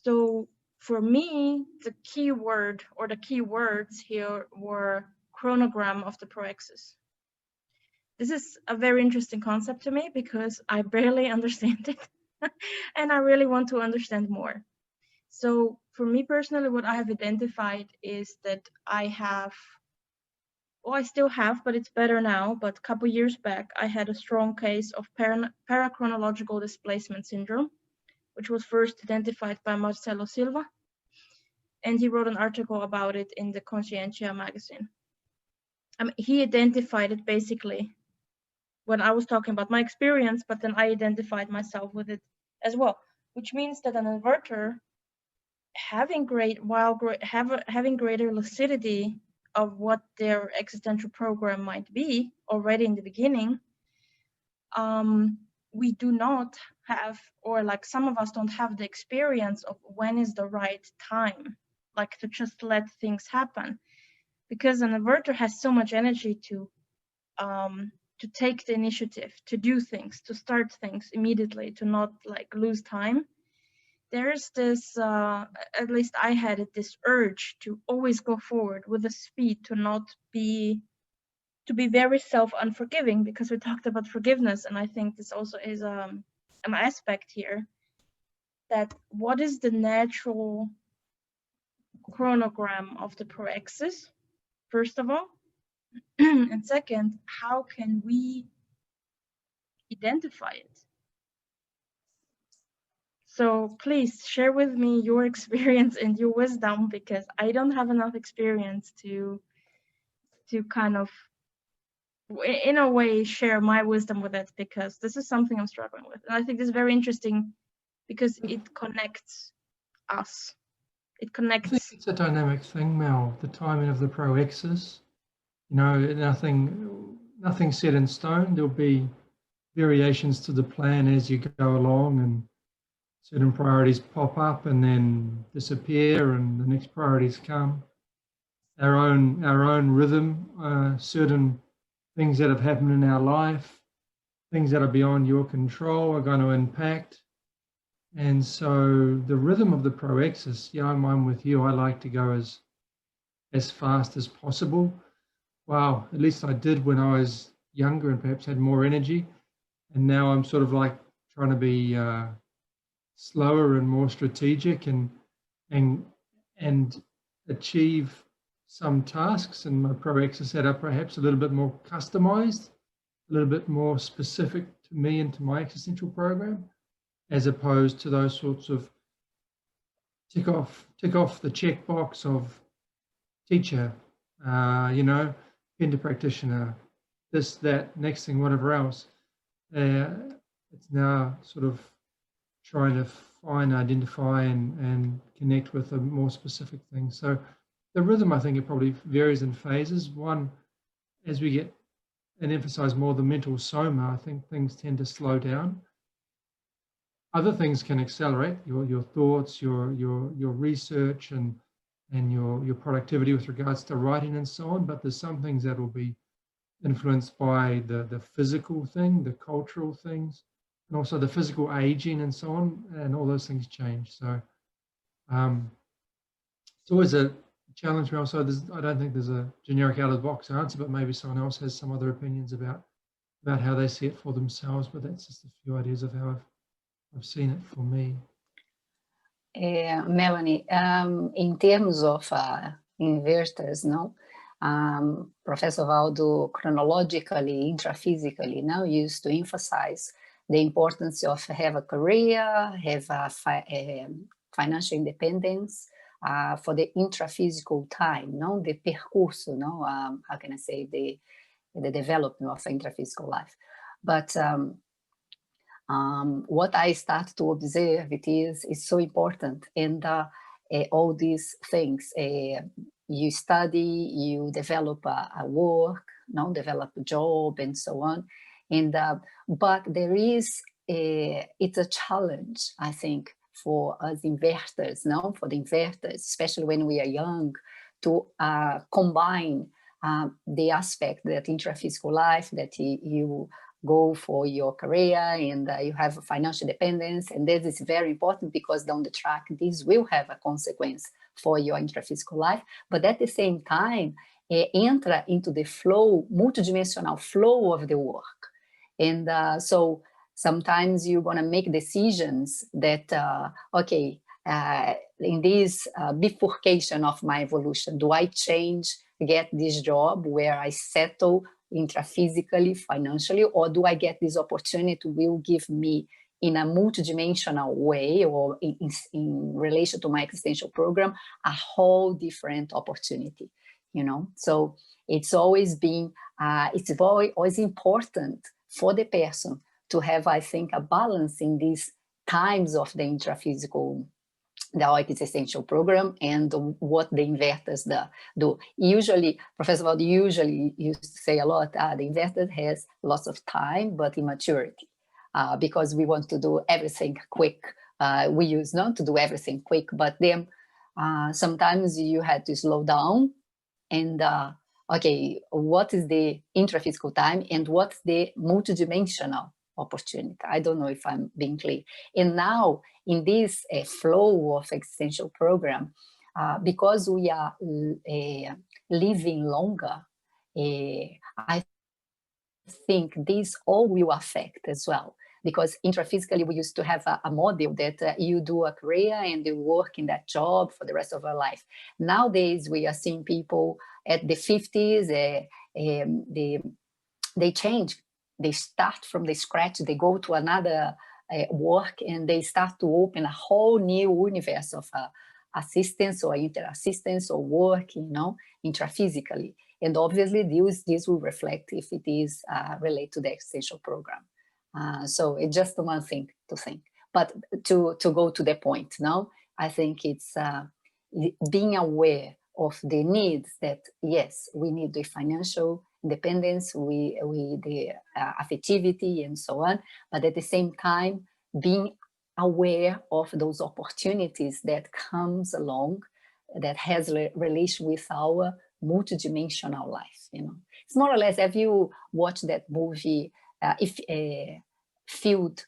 So for me, the key word or the key words here were chronogram of the Proexis. This is a very interesting concept to me because I barely understand it and I really want to understand more. So for me personally, what I have identified is that I still have, but it's better now, but a couple years back, I had a strong case of parachronological displacement syndrome, which was first identified by Marcelo Silva, and he wrote an article about it in the Conscientia magazine. He identified it basically when I was talking about my experience, but then I identified myself with it as well, which means that an inverter having greater lucidity of what their existential program might be already in the beginning, we do not have, or like some of us don't have the experience of when is the right time, like to just let things happen. Because an averter has so much energy to take the initiative, to do things, to start things immediately, to not like lose time. There's this, at least I had it, this urge to always go forward with the speed, to not be, to be very self-unforgiving, because we talked about forgiveness, and I think this also is an aspect here, that what is the natural chronogram of the Proexis, first of all, and second, how can we identify it? So please share with me your experience and your wisdom, because I don't have enough experience to kind of, in a way, share my wisdom with it, because this is something I'm struggling with. And I think this is very interesting because it connects us. It connects. I think it's a dynamic thing, Mel, the timing of the Proexis. You know, nothing set in stone. There'll be variations to the plan as you go along, and certain priorities pop up and then disappear, and the next priorities come. Our own rhythm, certain things that have happened in our life, things that are beyond your control are going to impact. And so the rhythm of the Proexis, yeah, I'm with you. I like to go as fast as possible. Wow, at least I did when I was younger and perhaps had more energy. And now I'm sort of like trying to be slower and more strategic and achieve some tasks. And my Proexis set up perhaps a little bit more customized, a little bit more specific to me and to my existential program, as opposed to those sorts of tick off the checkbox of teacher, you know, into practitioner, this, that, next thing, whatever else. It's now sort of trying to find, identify, and connect with a more specific thing. So the rhythm, I think, it probably varies in phases. One, as we get and emphasize more the mental soma, I think things tend to slow down. Other things can accelerate your thoughts, your research, and your productivity with regards to writing and so on. But there's some things that will be influenced by the physical thing, the cultural things, and also the physical aging and so on, and all those things change. So it's always a challenge. Also, I don't think there's a generic out of the box answer, but maybe someone else has some other opinions about how they see it for themselves. But that's just a few ideas of how I've seen it for me. Melanie, in terms of inverters, no, Professor Waldo chronologically, intraphysically now used to emphasize the importance of have a career, have a financial independence for the intraphysical time, no, the percurso, no, how can I say, the development of intraphysical life. But what I start to observe, it is so important, and all these things, you study, you develop a work, no, develop a job, and so on. And but there is it's a challenge, I think, for us inverters, no, for the inverters, especially when we are young, to combine the aspect that intraphysical life, that you go for your career and you have financial dependence, and this is very important because down the track this will have a consequence for your intraphysical life, but at the same time enter into the flow, multidimensional flow of the work. And so sometimes you're going to make decisions that okay, in this bifurcation of my evolution, do I change, get this job where I settle intraphysically, financially, or do I get this opportunity to will give me in a multidimensional way, or in relation to my existential program, a whole different opportunity, you know? So it's always been, it's always important for the person to have, I think, a balance in these times of the intraphysical the OX Essential Program and what the inverters do. Usually, Professor Waldo usually used to say a lot, the inverter has lots of time, but immaturity, because we want to do everything quick. We use not to do everything quick, but then sometimes you had to slow down and, okay, what is the intraphysical time and what's the multidimensional opportunity? I don't know if I'm being clear. And now in this flow of existential program, because we are living longer, I think this all will affect as well. Because intraphysically, we used to have a model that you do a career and you work in that job for the rest of your life. Nowadays, we are seeing people at the 50s, they change. They start from the scratch, they go to another work, and they start to open a whole new universe of assistance or inter-assistance or work, you know, intraphysically. And obviously, this will reflect if it is related to the existential program. So it's just one thing to think. But to go to the point now, I think it's being aware of the needs that, yes, we need the financial independence, the affectivity and so on, but at the same time, being aware of those opportunities that comes along that has a relation with our multidimensional life, you know. It's more or less, have you watched that movie, Field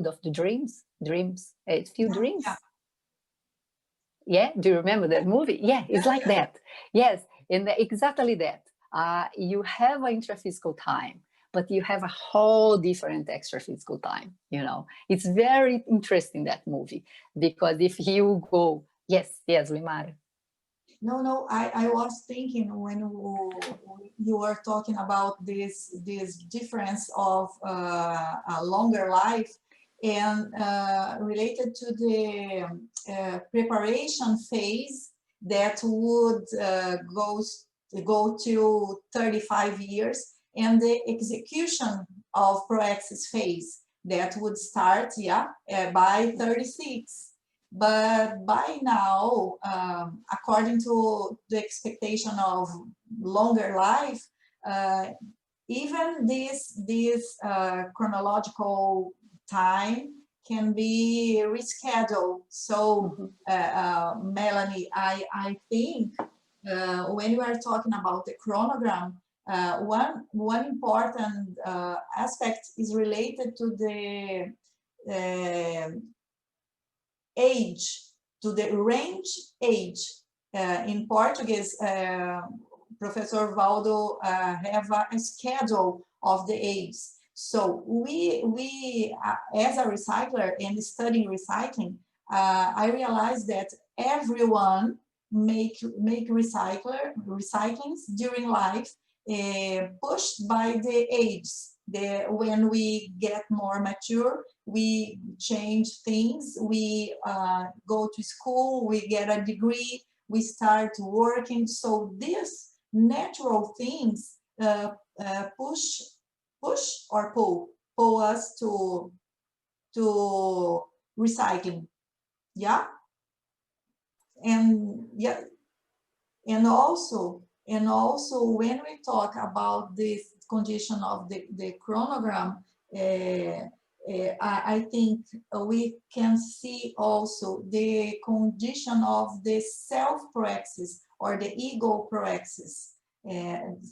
of the Dreams? Dreams? Yeah. Yeah, do you remember that movie? Yeah, it's like that. Yes, and exactly that. You have an intraphysical time, but you have a whole different extraphysical time, you know. It's very interesting, that movie, because if you go, yes, Limara. No, I was thinking when you were talking about this difference of a longer life and related to the preparation phase that would go to 35 years, and the execution of Proexis phase that would start by 36. But by now, according to the expectation of longer life, even this chronological time can be rescheduled. So, Melanie, I think when we are talking about the chronogram, one important aspect is related to the age, to the range age. In Portuguese, Professor Waldo have a schedule of the age. So we as a recycler and studying recycling, I realized that everyone make recyclings during life, pushed by the age. When we get more mature, we change things, we go to school, we get a degree, we start working. So these natural things push or pull us to recycling. Yeah. And also when we talk about this condition of the chronogram, I think we can see also the condition of the self-proexis or the ego proexis,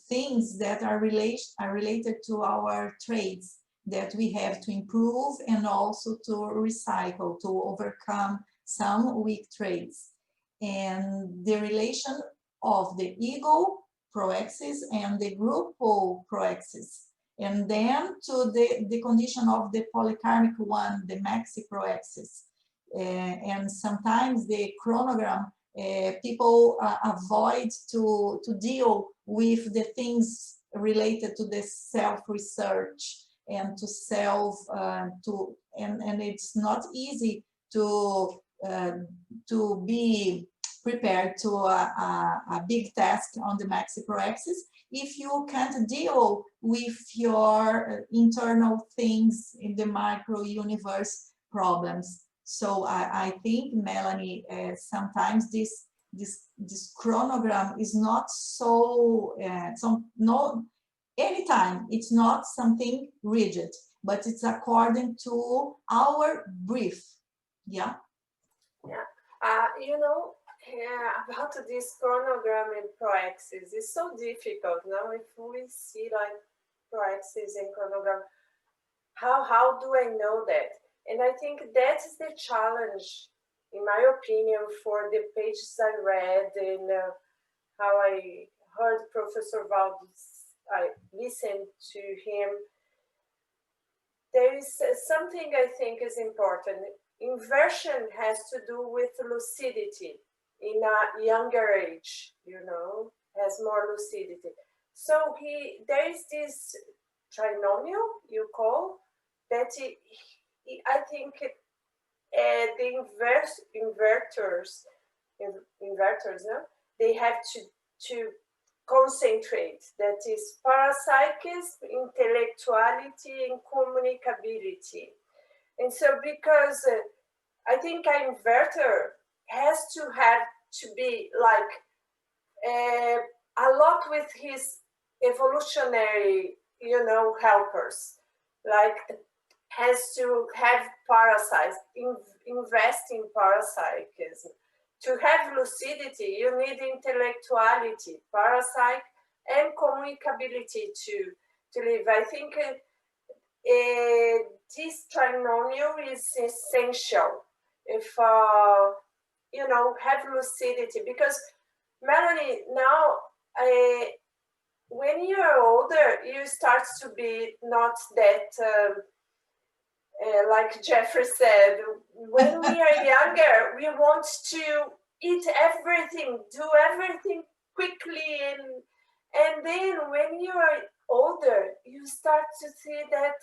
things that are related to our traits that we have to improve and also to recycle, to overcome some weak traits. And the relation of the ego proexis and the group proexis, and then to the condition of the polykarmic one, the maxi proexis. And sometimes the chronogram, people avoid to deal with the things related to the self-research and to and it's not easy to be prepared to a big task on the maxi proexis if you can't deal with your internal things in the micro universe problems. So I think, Melanie, sometimes this chronogram is not so, anytime it's not something rigid, but it's according to our brief. Yeah. Yeah. You know, about this chronogram and Proexis, it's so difficult now. If we see like Proexis and chronogram, how do I know that? And I think that's the challenge, in my opinion, for the pages I read and how I heard Professor Waldo, I listened to him. There is something I think is important. Inversion has to do with lucidity in a younger age, you know, has more lucidity. So there is this trinomial, you call, that I think the inverters, no? They have to concentrate. That is parapsychism, intellectuality, and communicability. And so, because I think an inverter has to be like a lot with his evolutionary, you know, helpers, like has to have parasites, invest in parapsychism. To have lucidity, you need intellectuality, parapsych, and communicability to live. I think this trinomial is essential if you know, have lucidity, because Melanie, now when you're older, you start to be not that like Jeffrey said, when we are younger, we want to eat everything, do everything quickly, and then when you are older, you start to see that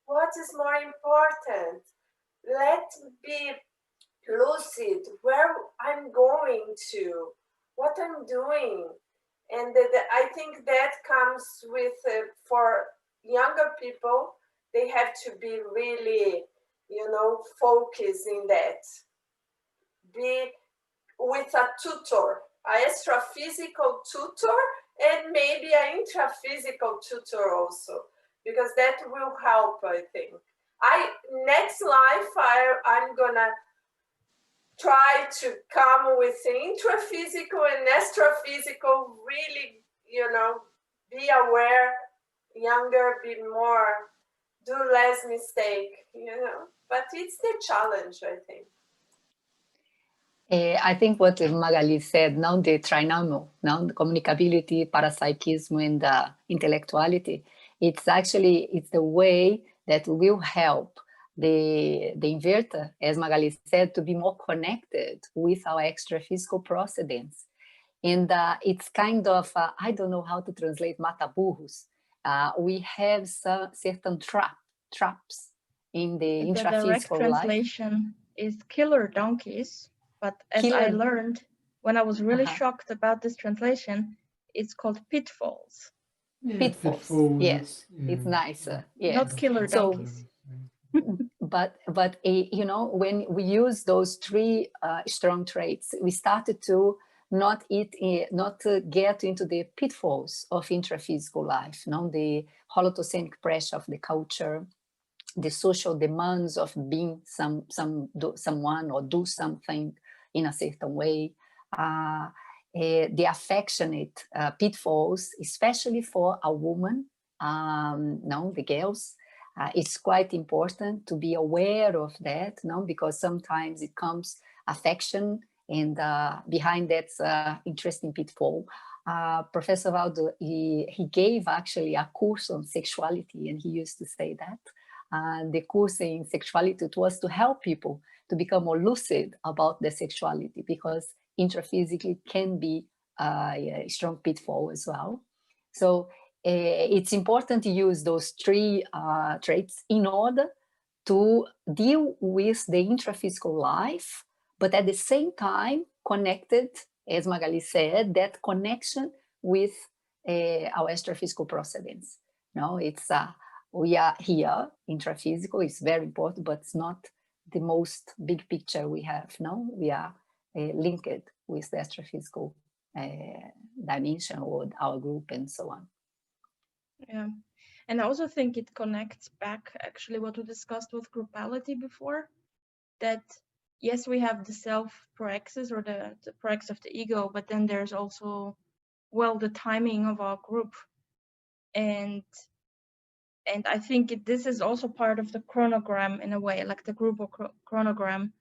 what is more important. Let be lucid where I'm going to, what I'm doing. And I think that comes with, for younger people, they have to be really, you know, focused in that. Be with a tutor, an astrophysical tutor, and maybe an intraphysical tutor also, because that will help, I think. Next life, I'm gonna try to come with intraphysical and astrophysical, really, you know, be aware, younger, be more, do less mistake, you know, but it's the challenge, I think. I think what Magali said, now the trinomial, now the communicability, parapsychism, and intellectuality, it's the way that will help the inverter, as Magali said, to be more connected with our extra-physical procedents. And it's kind of, I don't know how to translate mataburros. We have certain traps in the intraphysical direct translation is killer donkeys. But as I learned, when I was really shocked about this translation, it's called pitfalls. Yeah, pitfalls. Yes, it's nicer. Yes. Not killer donkeys. But you know, when we use those three strong traits, we started to not get into the pitfalls of intraphysical life. You know, the holotosemic pressure of the culture, the social demands of being someone or do something in a certain way, the affectionate pitfalls, especially for a woman, the girls. It's quite important to be aware of that, because sometimes it comes affection, and behind that's interesting pitfall. Professor Waldo, he gave actually a course on sexuality, and he used to say that. The course in sexuality, it was to help people to become more lucid about their sexuality, because intraphysically can be a strong pitfall as well. So it's important to use those three traits in order to deal with the intraphysical life, but at the same time connected, as Magali said, that connection with our extraphysical procedents. No, it's we are here, intraphysical is very important, but it's not the most big picture we have. No, we are linked with the astrophysical dimension or our group and so on. Yeah, and I also think it connects back actually what we discussed with groupality before, that yes, we have the self proexis or the proexis of the ego, but then there's also, well, the timing of our group. And I think this is also part of the chronogram in a way, like the group or chronogram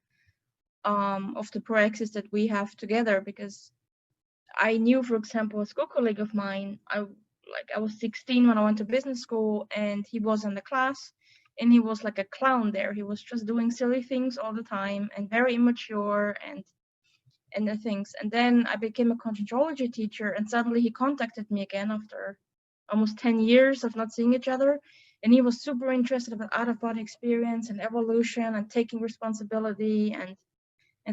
of the proexis that we have together. Because I knew, for example, a school colleague of mine, I was 16 when I went to business school, and he was in the class, and he was like a clown there. He was just doing silly things all the time and very immature and the things. And then I became a conscientiology teacher, and suddenly he contacted me again after almost 10 years of not seeing each other. And he was super interested about out-of-body experience and evolution and taking responsibility and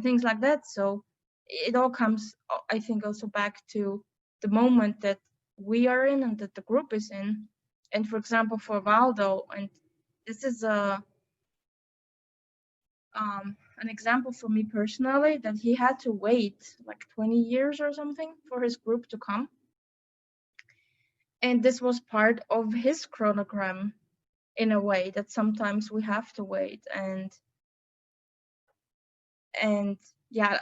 things like that. So it all comes, I think, also back to the moment that we are in and that the group is in. And for example, for Waldo, and this is an example for me personally, that he had to wait like 20 years or something for his group to come. And this was part of his chronogram in a way, that sometimes we have to wait. And yeah,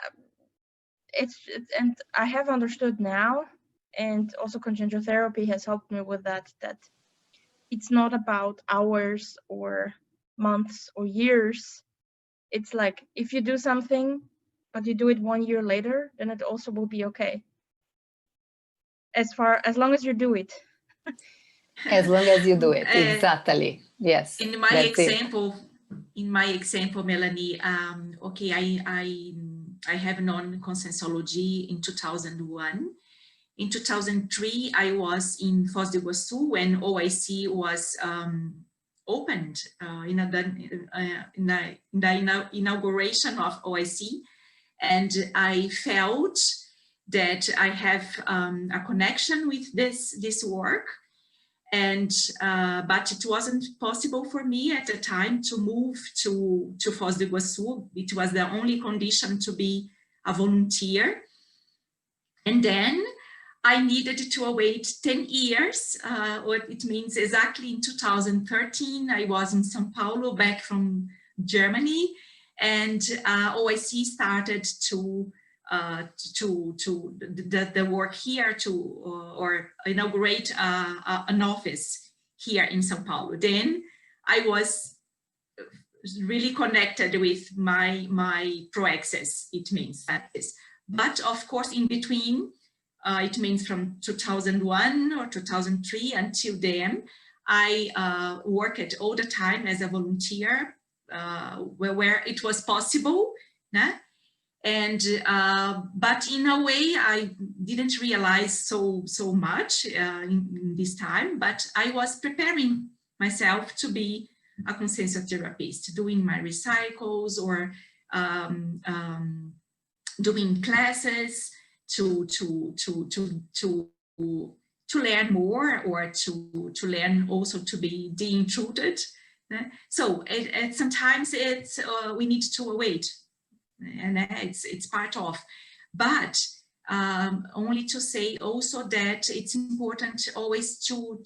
and I have understood now, and also consciential therapy has helped me with that it's not about hours or months or years. It's like, if you do something but you do it 1 year later, then it also will be okay, as long as you do it. As long as you do it, exactly. Yes. In my example, Melanie, okay, I have known Conscientiology in 2001. In 2003, I was in Foz do Iguaçu when OIC was opened in the inauguration of OIC, and I felt that I have a connection with this work. And but it wasn't possible for me at the time to move to Foz do Iguaçu. It was the only condition to be a volunteer. And then I needed to await 10 years, what it means exactly in 2013. I was in São Paulo, back from Germany, and OIC started to the work here or inaugurate an office here in São Paulo. Then I was really connected with my Proexis, it means that is. But of course, in between, it means from 2001 or 2003 until then, I worked all the time as a volunteer where it was possible. And but in a way, I didn't realize so much in this time, but I was preparing myself to be a consciential therapist, doing my recycles or doing classes to learn more, or to learn also to be de-intruded. So sometimes it's we need to wait. And it's part of, but only to say also that it's important always to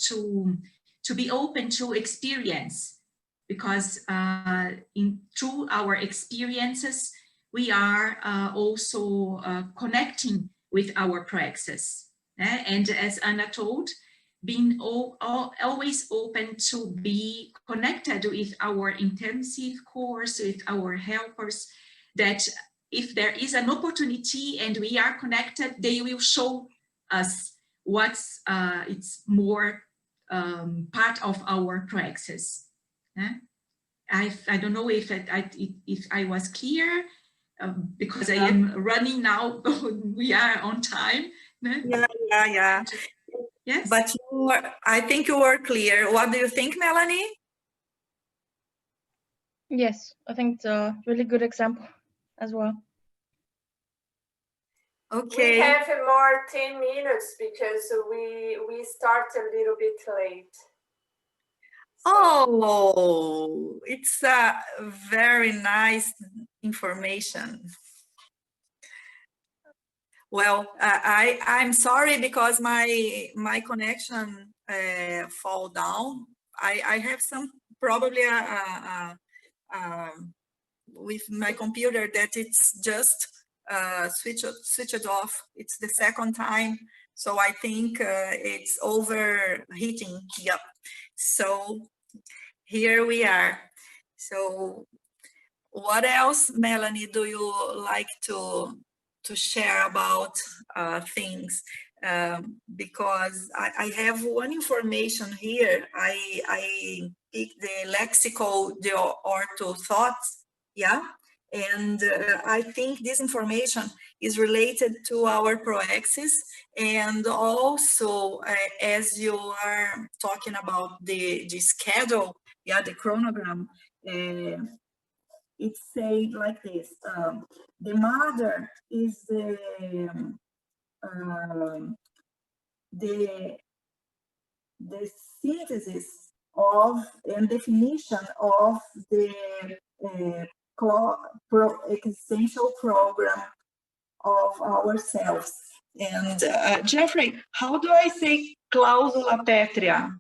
be open to experience, because through our experiences we are also connecting with our Proexis. And as Anna told, being always open to be connected with our intensive course, with our helpers, that if there is an opportunity and we are connected, they will show us what's it's more part of our Proexis. I don't know if I was clear, because I am running now. We are on time. Yeah. Yes. But I think you were clear. What do you think, Melanie? Yes, I think it's a really good example as well. Okay. We have more 10 minutes because we start a little bit late. Oh, it's a very nice information. Well, I'm sorry because my connection fall down. I have some probably with my computer that it's just switched off. It's the second time, so I think it's overheating. Yep. So here we are. So what else, Melanie, do you like to share about things? Because I have one information here. I picked the lexical, the ortho thoughts, yeah? And I think this information is related to our Proexis, and also as you are talking about the schedule, yeah, the chronogram, it says like this: the mother is the synthesis of and definition of the existential program of ourselves. And Jeffrey, how do I say clausula petria?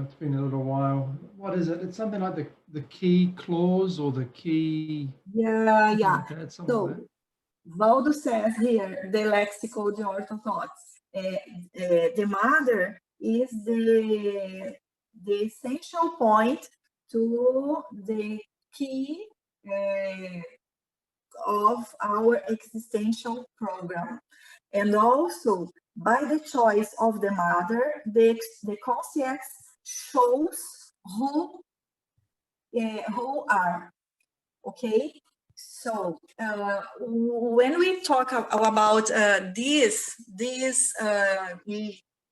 It's been a little while. What is it? It's something like the key clause or the key. Yeah. Like that, So like that. Waldo says here, the lexical, the orthothoughts. The mother is the essential point to the key of our existential program. And also, by the choice of the mother, the conscience shows who are, okay? So when we talk about this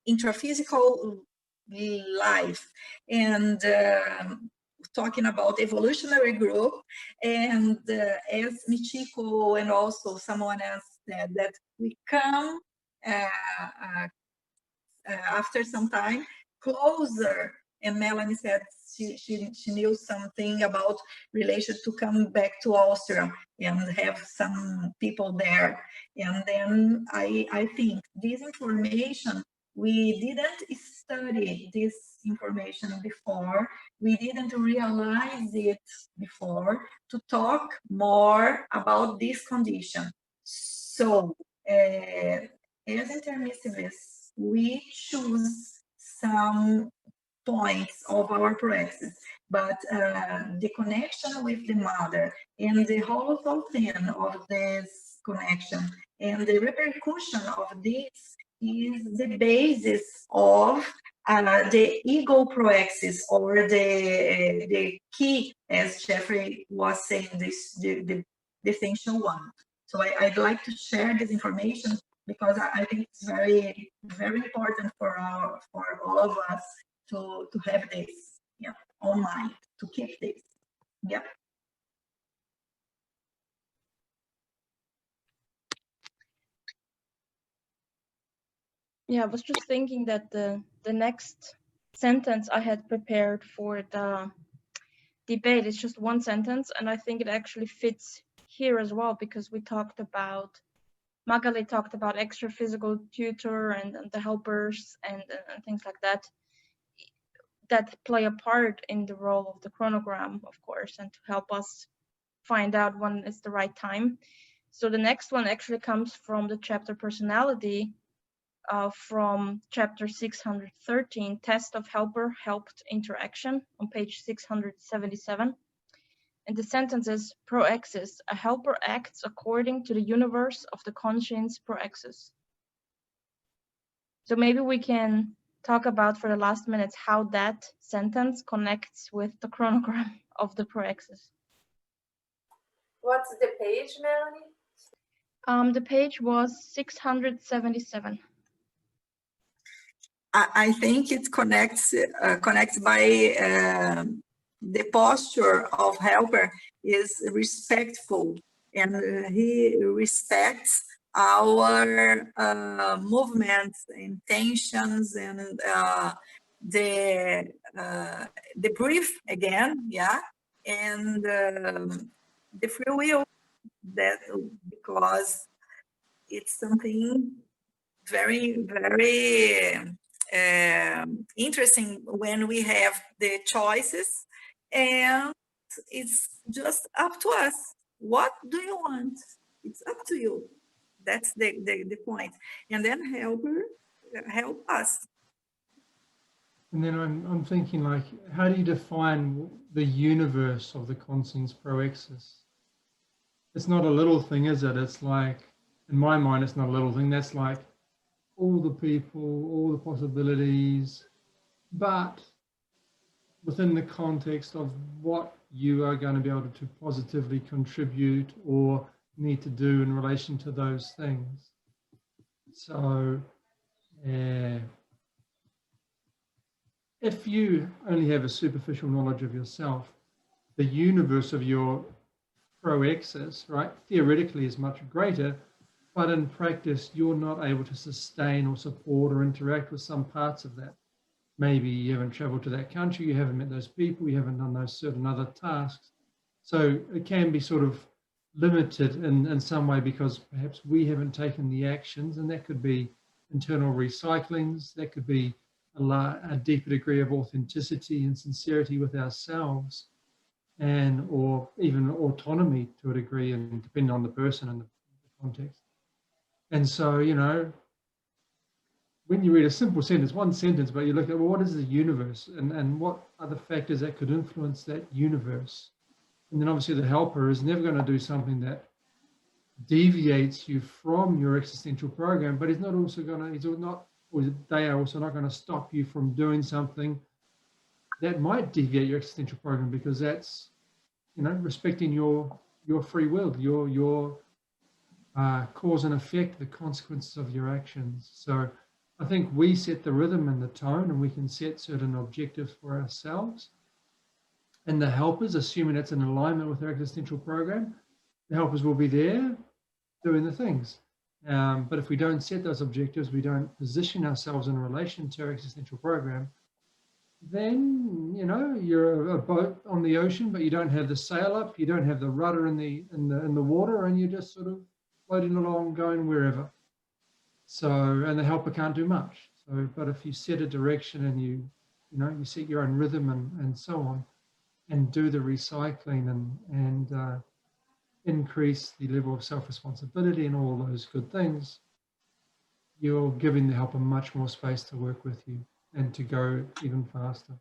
intraphysical life and talking about evolutionary group, and as Michiko and also someone else said, that we come after some time closer, and Melanie said she knew something about relation to come back to Austria and have some people there. And then I think this information, we didn't study this information before, we didn't realize it before to talk more about this condition. So as intermissivists, we choose some points of our Proexis, but the connection with the mother and the whole thing of this connection and the repercussion of this is the basis of the ego Proexis, or the key, as Jeffrey was saying, the essential one. So I'd like to share this information because I think it's very, very important for all of us to have this, yeah, on mind, to keep this. Yeah. Yeah, I was just thinking that the next sentence I had prepared for the debate is just one sentence, and I think it actually fits here as well, because we talked about, Magali talked about extra physical tutor and the helpers and things like that play a part in the role of the chronogram, of course, and to help us find out when is the right time. So the next one actually comes from the chapter Personality, from chapter 613, Test of Helper-Helped Interaction, on page 677. And the sentence is: Proexis, a helper acts according to the universe of the conscience Proexis. So maybe we can talk about for the last minutes how that sentence connects with the chronogram of the Proexis. What's the page, Melanie? The page was 677. I think it connects by the posture of helper is respectful, and he respects our movements, intentions, and the brief again, yeah, and the free will, that because it's something very, very interesting when we have the choices, and it's just up to us. What do you want? It's up to you. That's the point. And then help us. And then I'm thinking, like, how do you define the universe of the conscience proexis? It's not a little thing, is it? It's like, in my mind, it's not a little thing. That's like all the people, all the possibilities, but within the context of what you are going to be able to positively contribute or need to do in relation to those things. So if you only have a superficial knowledge of yourself, the universe of your proexis, right, theoretically is much greater, but in practice, you're not able to sustain or support or interact with some parts of that. Maybe you haven't traveled to that country, you haven't met those people, you haven't done those certain other tasks. So it can be sort of limited in some way because perhaps we haven't taken the actions, and that could be internal recyclings, that could be a deeper degree of authenticity and sincerity with ourselves, and or even autonomy to a degree, and depending on the person and the context. And so, you know, when you read a simple sentence, one sentence, but you look at, well, what is the universe, and what are the factors that could influence that universe? And then obviously the helper is never going to do something that deviates you from your existential program, but he's not also going to, they are also not going to stop you from doing something that might deviate your existential program, because that's, you know, respecting your free will, your cause and effect, the consequences of your actions. So I think we set the rhythm and the tone, and we can set certain objectives for ourselves. And the helpers, assuming it's in alignment with our existential program, the helpers will be there doing the things. But if we don't set those objectives, we don't position ourselves in relation to our existential program, then, you know, you're a boat on the ocean, but you don't have the sail up, you don't have the rudder in the water, and you're just sort of floating along, going wherever. So, and the helper can't do much. So, but if you set a direction and you set your own rhythm and so on, and do the recycling and increase the level of self-responsibility and all those good things, you're giving the helper much more space to work with you and to go even faster.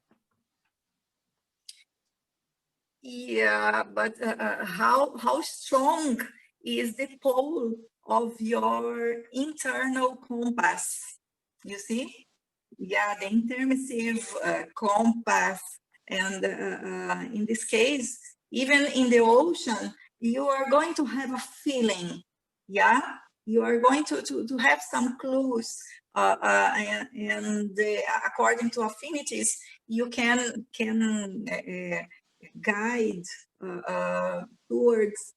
Yeah, but how strong is the pole of your internal compass? You see? Yeah, the intermissive compass. And in this case, even in the ocean, you are going to have a feeling, yeah? You are going to have some clues, and according to affinities, you can guide towards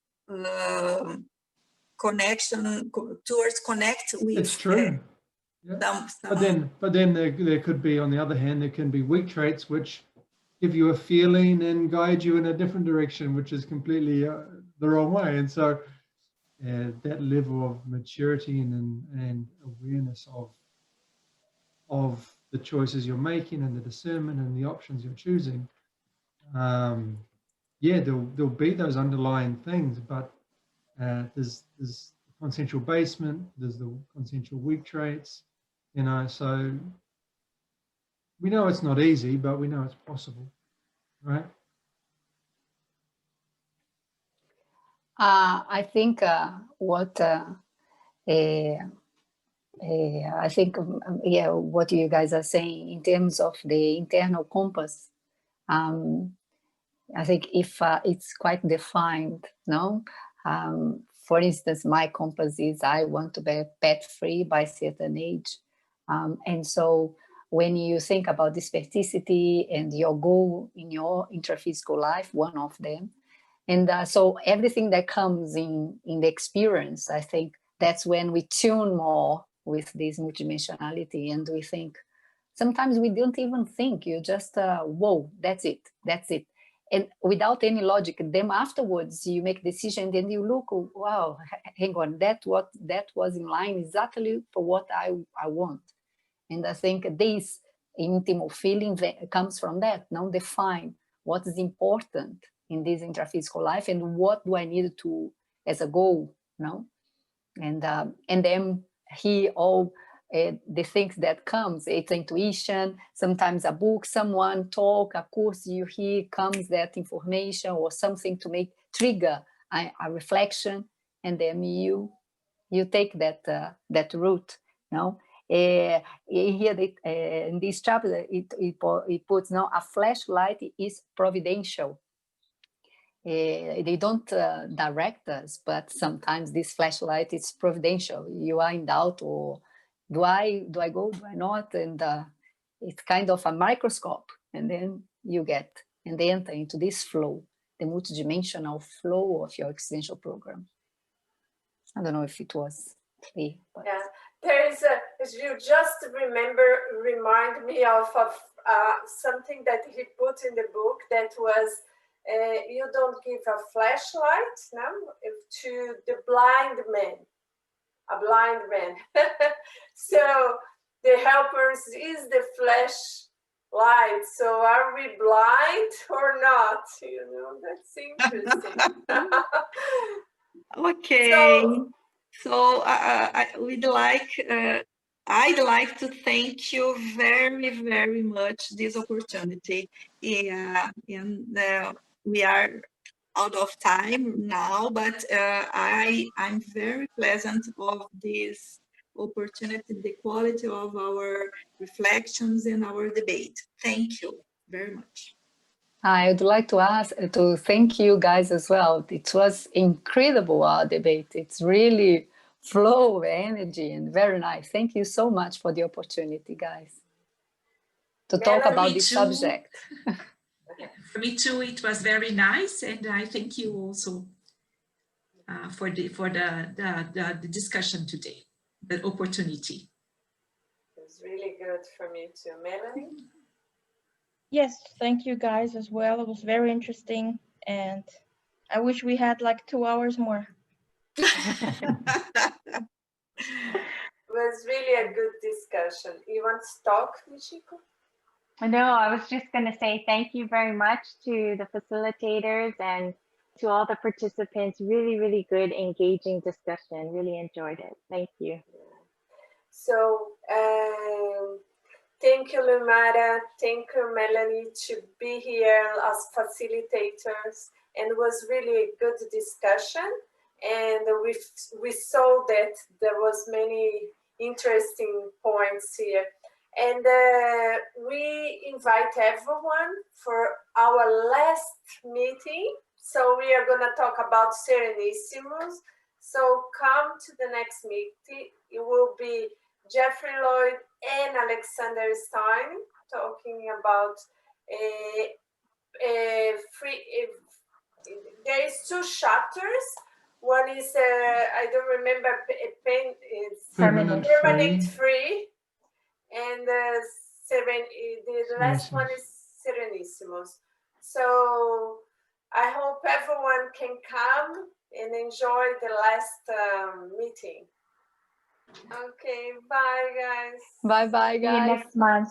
connection, towards connect with. It's true. Yeah. But then there could be, on the other hand, there can be weak traits which give you a feeling and guide you in a different direction, which is completely the wrong way. And so that level of maturity and awareness of the choices you're making and the discernment and the options you're choosing, yeah, there'll be those underlying things, but there's the consciential basement, there's the consciential weak traits, you know, so we know it's not easy, but we know it's possible, right? I think what you guys are saying in terms of the internal compass, I think if it's quite defined, no? For instance, my compass is I want to be pet-free by a certain age. And so when you think about this spasticity and your goal in your intraphysical life, one of them, and so everything that comes in the experience, I think that's when we tune more with this multidimensionality, and we think, sometimes we don't even think, you just, whoa, that's it. And without any logic, then afterwards you make decision, then you look, wow, hang on, that was in line exactly for what I want. And I think this intimate feeling that comes from that, now define what is important in this intraphysical life and what do I need to, as a goal, no? And then the things that comes, it's intuition, sometimes a book, someone talk, a course you hear, comes that information or something to trigger a reflection, and then you take that route, no? Here in this chapter, it puts now a flashlight is providential. They don't direct us, but sometimes this flashlight is providential. You are in doubt, or do I go, do I not? And it's kind of a microscope, and then you enter into this flow, the multidimensional flow of your existential program. I don't know if it was clear. But... Yeah, there is you just remind me of something that he put in the book that was, you don't give a flashlight, no, to the blind man, a blind man. So the helpers is the flashlight. So are we blind or not? You know, that's interesting. Okay. So I'd like to thank you very, very much this opportunity. Yeah, and we are out of time now, but I'm very pleasant of this opportunity, the quality of our reflections and our debate. Thank you very much. I would like to thank you guys as well. It was incredible, our debate. It's really flow of energy and very nice. Thank you so much for the opportunity, guys, to talk about this subject. For me too, it was very nice, and I thank you also for the discussion today, the opportunity. It was really good for me too. Melanie? Yes, thank you guys as well. It was very interesting, and I wish we had like 2 hours more. It was really a good discussion. You want to talk, Michiko? No, I was just going to say thank you very much to the facilitators and to all the participants. Really, really good, engaging discussion. Really enjoyed it. Thank you. So, thank you, Lumara. Thank you, Melanie, to be here as facilitators. And it was really a good discussion. And we saw that there was many interesting points here. And we invite everyone for our last meeting. So we are going to talk about Serenissimus. So come to the next meeting. It will be Jeffrey Lloyd and Alexander Stein talking about there is 2 chapters. One is I don't remember, it's permanent free, and the last one is Serenissimus. So I hope everyone can come and enjoy the last meeting. Okay, bye guys. Bye guys. See you next month.